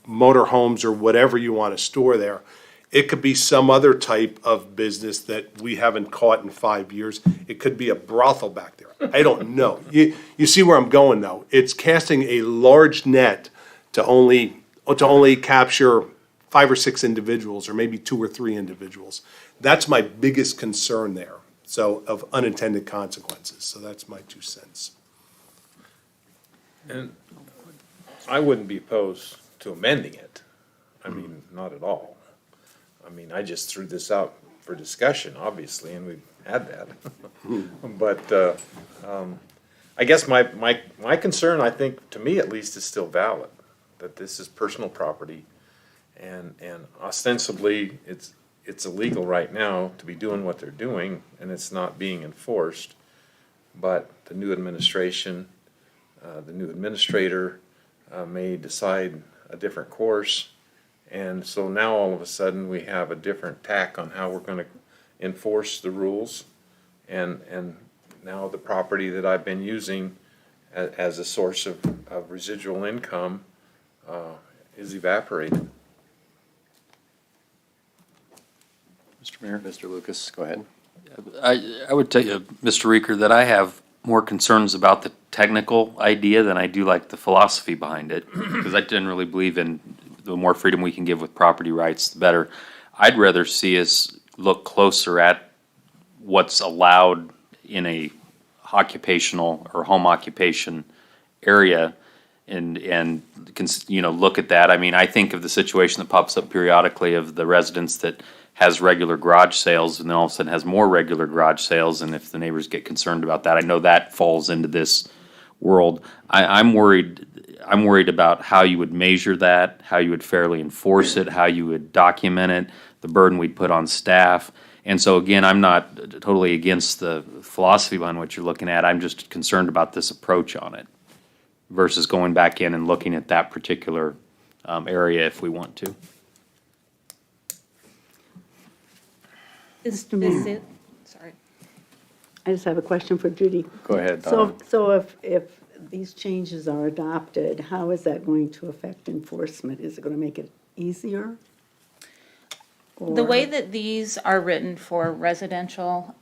E: motorhomes or whatever you want to store there. It could be some other type of business that we haven't caught in 5 years. It could be a brothel back there. I don't know. You see where I'm going, though. It's casting a large net to only capture 5 or 6 individuals, or maybe 2 or 3 individuals. That's my biggest concern there. So, of unintended consequences. So that's my 2 cents.
A: And I wouldn't be opposed to amending it. I mean, not at all. I mean, I just threw this out for discussion, obviously, and we've had that. But I guess my concern, I think, to me at least, is still valid, that this is personal property, and ostensibly, it's illegal right now to be doing what they're doing, and it's not being enforced. But the new administration, the new administrator may decide a different course. And so now all of a sudden we have a different tack on how we're going to enforce the rules. And now the property that I've been using as a source of residual income is evaporated.
F: Mr. Mayor? Mr. Lucas, go ahead.
J: I would tell you, Mr. Reeker, that I have more concerns about the technical idea than I do like the philosophy behind it, because I generally believe in the more freedom we can give with property rights, the better. I'd rather see us look closer at what's allowed in a occupational or home occupation area and look at that. I mean, I think of the situation that pops up periodically of the residents that has regular garage sales and then all of a sudden has more regular garage sales, and if the neighbors get concerned about that, I know that falls into this world. I'm worried about how you would measure that, how you would fairly enforce it, how you would document it, the burden we'd put on staff. And so again, I'm not totally against the philosophy behind what you're looking at. I'm just concerned about this approach on it versus going back in and looking at that particular area if we want to.
L: Is it, sorry.
C: I just have a question for Judy.
F: Go ahead,
C: So,
F: Donna.
C: so if these changes are adopted, how is that going to affect enforcement? Is it going to make it easier?
P: The
C: Or-
P: way that these are written for residential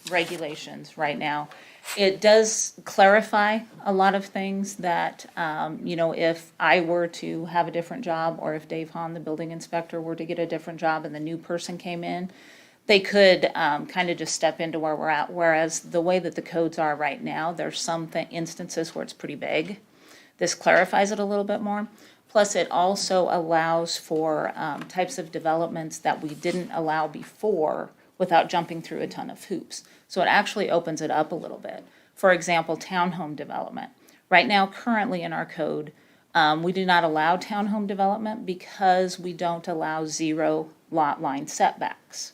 P: regulations right now, it does clarify a lot of things that, if I were to have a different job, or if Dave Hahn, the building inspector, were to get a different job and the new person came in, they could kind of just step into where we're at. Whereas the way that the codes are right now, there's some instances where it's pretty vague. This clarifies it a little bit more. Plus, it also allows for types of developments that we didn't allow before without jumping through a ton of hoops. So it actually opens it up a little bit. For example, townhome development. Right now, currently in our code, we do not allow townhome development because we don't allow 0 lot line setbacks.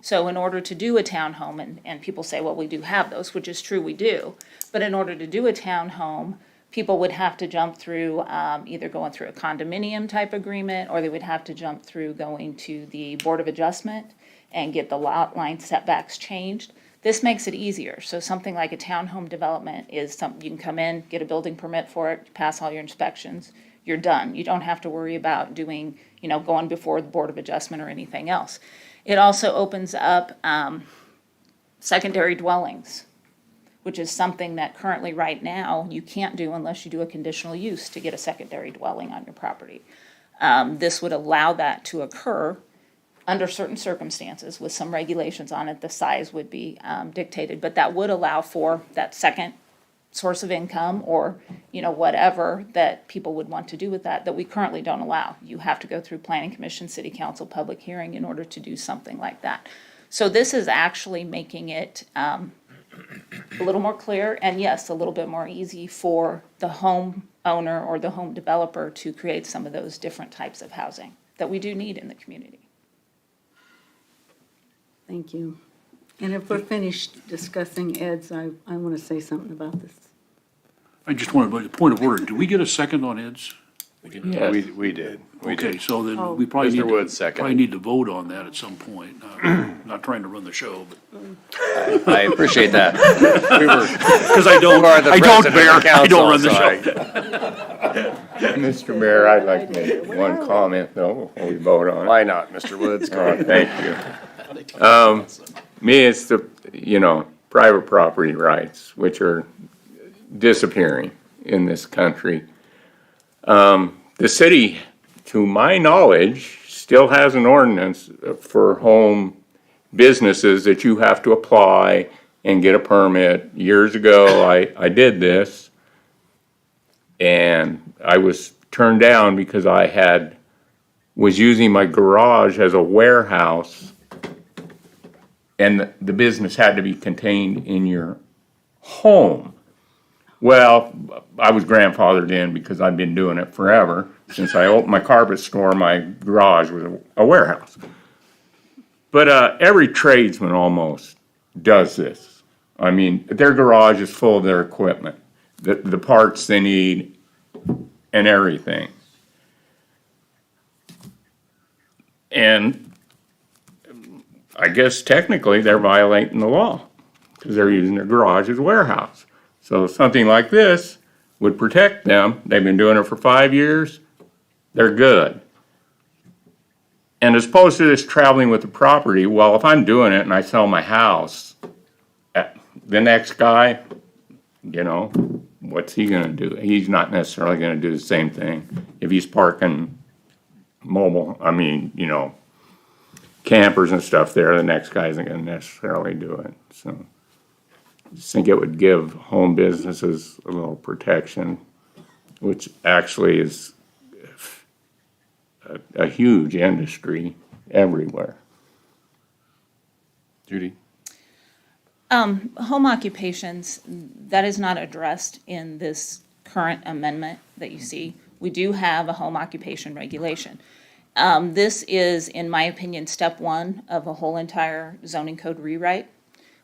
P: So in order to do a townhome, and people say, well, we do have those, which is true, we do. But in order to do a townhome, people would have to jump through either going through a condominium type agreement, or they would have to jump through going to the Board of Adjustment and get the lot line setbacks changed. This makes it easier. So something like a townhome development is something you can come in, get a building permit for it, pass all your inspections, you're done. You don't have to worry about doing, going before the Board of Adjustment or anything else. It also opens up secondary dwellings, which is something that currently right now you can't do unless you do a conditional use to get a secondary dwelling on your property. This would allow that to occur under certain circumstances with some regulations on it. The size would be dictated, but that would allow for that second source of income or, whatever that people would want to do with that we currently don't allow. You have to go through Planning Commission, City Council, public hearing in order to do something like that. So this is actually making it a little more clear and, yes, a little bit more easy for the home owner or the home developer to create some of those different types of housing that we do need in the community.
C: Thank you. And if we're finished discussing Ed's, I want to say something about this.
H: I just wanted, a point of order, do we get a second on Ed's?
F: Yeah, we did.
H: Okay, so
C: Oh.
H: then we probably
F: Mr.
H: need,
F: Woods, second.
H: probably need to vote on that at some point. Not trying to run the show, but,
F: I appreciate that.
H: because I don't,
F: You are the
H: I don't,
F: president of the
H: Mayor, I don't run
F: council,
H: the
F: so
H: show.
D: Mr. Mayor, I'd like to make one comment though before we vote on it.
F: Why not, Mr. Woods? Go ahead.
D: Thank you. Me, it's the, private property rights, which are disappearing in this country. The city, to my knowledge, still has an ordinance for home businesses that you have to apply and get a permit. Years ago, I did this, and I was turned down because I was using my garage as a warehouse, and the business had to be contained in your home. Well, I was grandfathered in because I've been doing it forever. Since I opened my carpet store, my garage was a warehouse. But every tradesman almost does this. I mean, their garage is full of their equipment, the parts they need, and everything. And I guess technically they're violating the law because they're using their garage as a warehouse. So something like this would protect them. They've been doing it for 5 years. They're good. And as opposed to this traveling with the property, well, if I'm doing it and I sell my house, the next guy, what's he gonna do? He's not necessarily gonna do the same thing if he's parking campers and stuff there, the next guy isn't gonna necessarily do it, so. I just think it would give home businesses a little protection, which actually is a huge industry everywhere.
F: Judy?
P: Home occupations, that is not addressed in this current amendment that you see. We do have a home occupation regulation. This is, in my opinion, step one of a whole entire zoning code rewrite.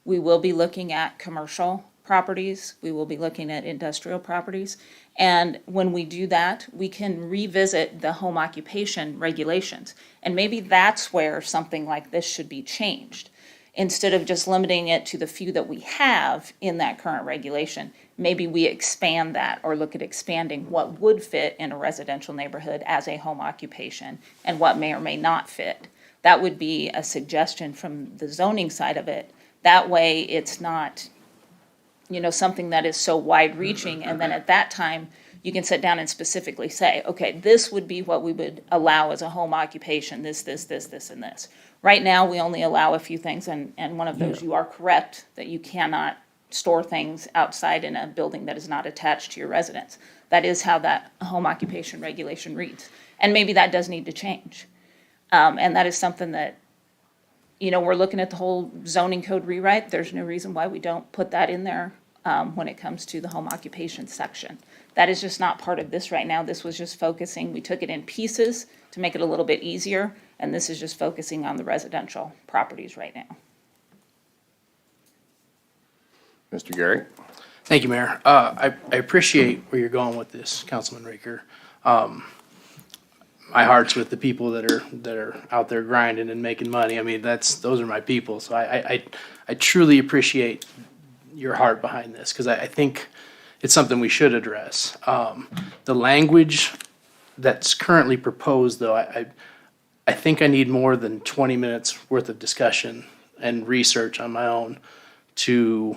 P: We will be looking at commercial properties, we will be looking at industrial properties, and when we do that, we can revisit the home occupation regulations. And maybe that's where something like this should be changed. Instead of just limiting it to the few that we have in that current regulation, maybe we expand that or look at expanding what would fit in a residential neighborhood as a home occupation and what may or may not fit. That would be a suggestion from the zoning side of it. That way, it's not, something that is so wide-reaching, and then at that time, you can sit down and specifically say, okay, this would be what we would allow as a home occupation, this, and this. Right now, we only allow a few things, and one of those, you are correct, that you cannot store things outside in a building that is not attached to your residence. That is how that home occupation regulation reads. And maybe that does need to change. And that is something that, we're looking at the whole zoning code rewrite. There's no reason why we don't put that in there when it comes to the home occupation section. That is just not part of this right now. This was just focusing, we took it in pieces to make it a little bit easier, and this is just focusing on the residential properties right now.
F: Mr. Garrett?
B: Thank you, Mayor. I appreciate where you're going with this, Councilman Raker. My heart's with the people that are out there grinding and making money. I mean, those are my people. So I truly appreciate your heart behind this, because I think it's something we should address. The language that's currently proposed, though, I think I need more than 20 minutes worth of discussion and research on my own to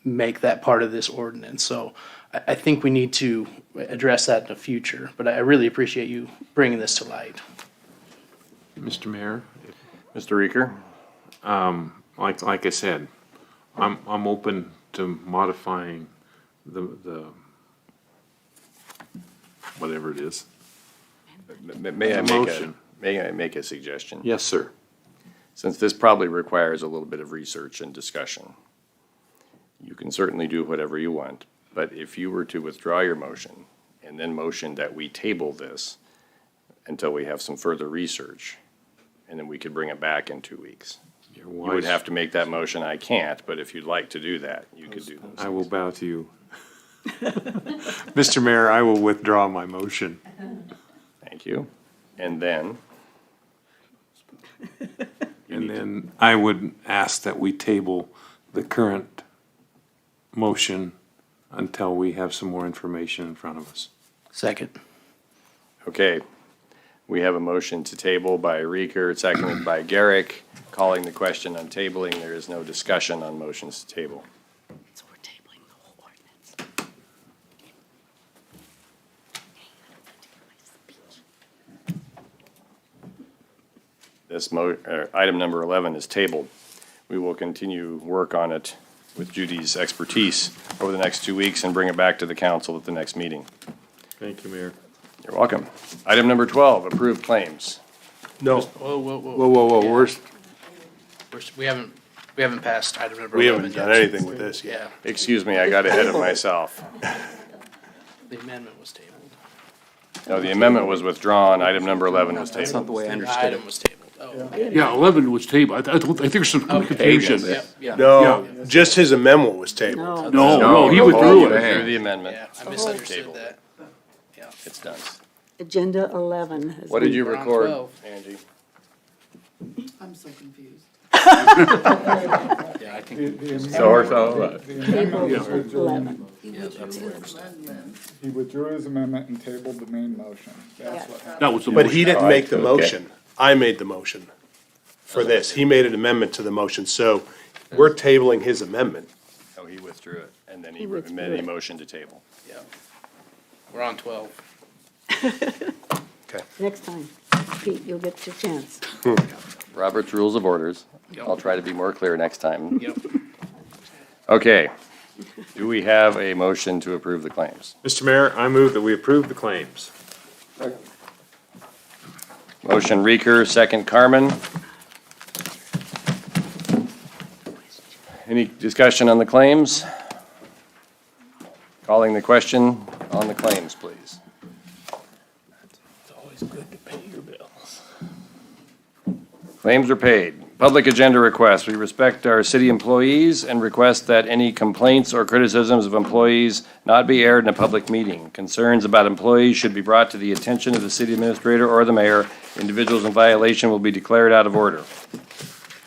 B: make that part of this ordinance. So I think we need to address that in the future, but I really appreciate you bringing this to light.
A: Mr. Mayor,
F: Mr. Reeker?
A: like I said, I'm open to modifying the whatever it is.
F: May I make a suggestion?
A: Yes, sir.
F: Since this probably requires a little bit of research and discussion, you can certainly do whatever you want, but if you were to withdraw your motion and then motion that we table this until we have some further research, and then we could bring it back in 2 weeks. You would have to make that motion. I can't, but if you'd like to do that, you could do those.
A: I will bow to you. Mr. Mayor, I will withdraw my motion.
F: Thank you. And then?
A: And then I would ask that we table the current motion until we have some more information in front of us.
B: Second.
F: Okay. We have a motion to table by Reeker, seconded by Garrick. Calling the question on tabling, there is no discussion on motions to table.
O: So we're tabling the whole ordinance.
F: Item number 11 is tabled. We will continue work on it with Judy's expertise over the next 2 weeks and bring it back to the council at the next meeting.
A: Thank you, Mayor.
F: You're welcome. Item number 12, approved claims.
E: No.
B: Whoa, whoa, whoa.
E: Whoa, whoa, whoa,
B: We haven't passed item number 11
E: we haven't done
B: yet.
E: anything with this yet.
B: Yeah,
F: Excuse me, I got ahead of myself.
B: the amendment was tabled.
F: No, the amendment was withdrawn. Item number 11 was
J: That's not
F: tabled.
J: the way I
B: The
J: understood
B: item
J: it.
B: was tabled. Oh,
H: Yeah, 11 was tabled. I think there's some confusion.
B: Yep, yeah.
E: No, just his amendment was tabled.
H: No, he withdrew it.
F: Withdrew the amendment.
B: Yeah, I misunderstood
F: Tabled.
B: that.
F: It's done.
C: Agenda 11 has
F: What did
C: been-
F: you
B: We're on
F: record,
B: 12.
F: Angie?
I: I'm so confused.
J: Yeah, I think.
D: So.
C: Table 11.
N: He withdrew his amendment and tabled the main motion. That's what happened.
H: That was the
E: But
H: motion.
E: he didn't make the
D: Okay.
E: motion. I made the motion for this. He made an amendment to the motion, so we're tabling his amendment.
F: Oh, he withdrew it, and then he
C: He withdrew
F: made a
C: it.
F: motion to table.
B: Yeah. We're on 12.
E: Okay. Okay.
C: Next time, Pete, you'll get your chance.
F: Robert's Rules of Orders. I'll try to be more clear next time.
B: Yep.
F: Okay. Do we have a motion to approve the claims?
A: Mr. Mayor, I move that we approve the claims.
F: Motion Reeker, second Carmen. Any discussion on the claims? Calling the question on the claims, please.
H: It's always good to pay your bills.
F: Claims are paid. Public agenda requests. We respect our city employees and request that any complaints or criticisms of employees not be aired in a public meeting. Concerns about employees should be brought to the attention of the city administrator or the mayor. Individuals in violation will be declared out of order.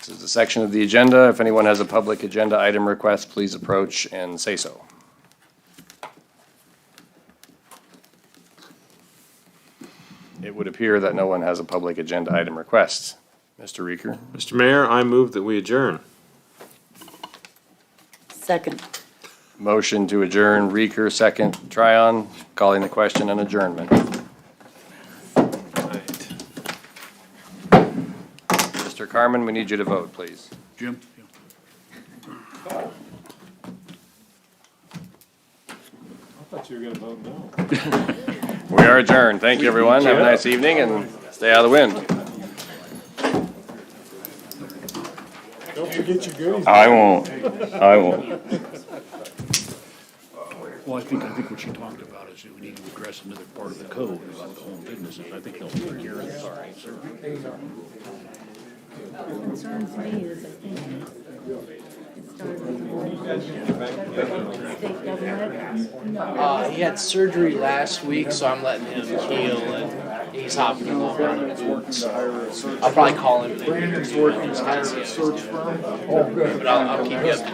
F: This is the section of the agenda. If anyone has a public agenda item request, please approach and say so. It would appear that no one has a public agenda item request. Mr. Reeker?
A: Mr. Mayor, I move that we adjourn.
C: Second.
F: Motion to adjourn, Reeker, second, Tryon, calling the question on adjournment. Mr. Carmen, we need you to vote, please.
H: Jim?
A: I thought you were gonna vote no.
F: We are adjourned. Thank you, everyone. Have a nice evening and stay out of the wind.
A: Don't forget your goodies.
D: I won't.
H: Well, I think what you talked about is that we need to address another part of the code about the home businesses. I think they'll take care of it. Sorry, sir.
C: What concerns me is I think it started with the state government.
B: He had surgery last week, so I'm letting him heal and he's hopping along on it. I'll probably call him.
N: Brandon's working to hire a search firm.
B: But I'll keep you up.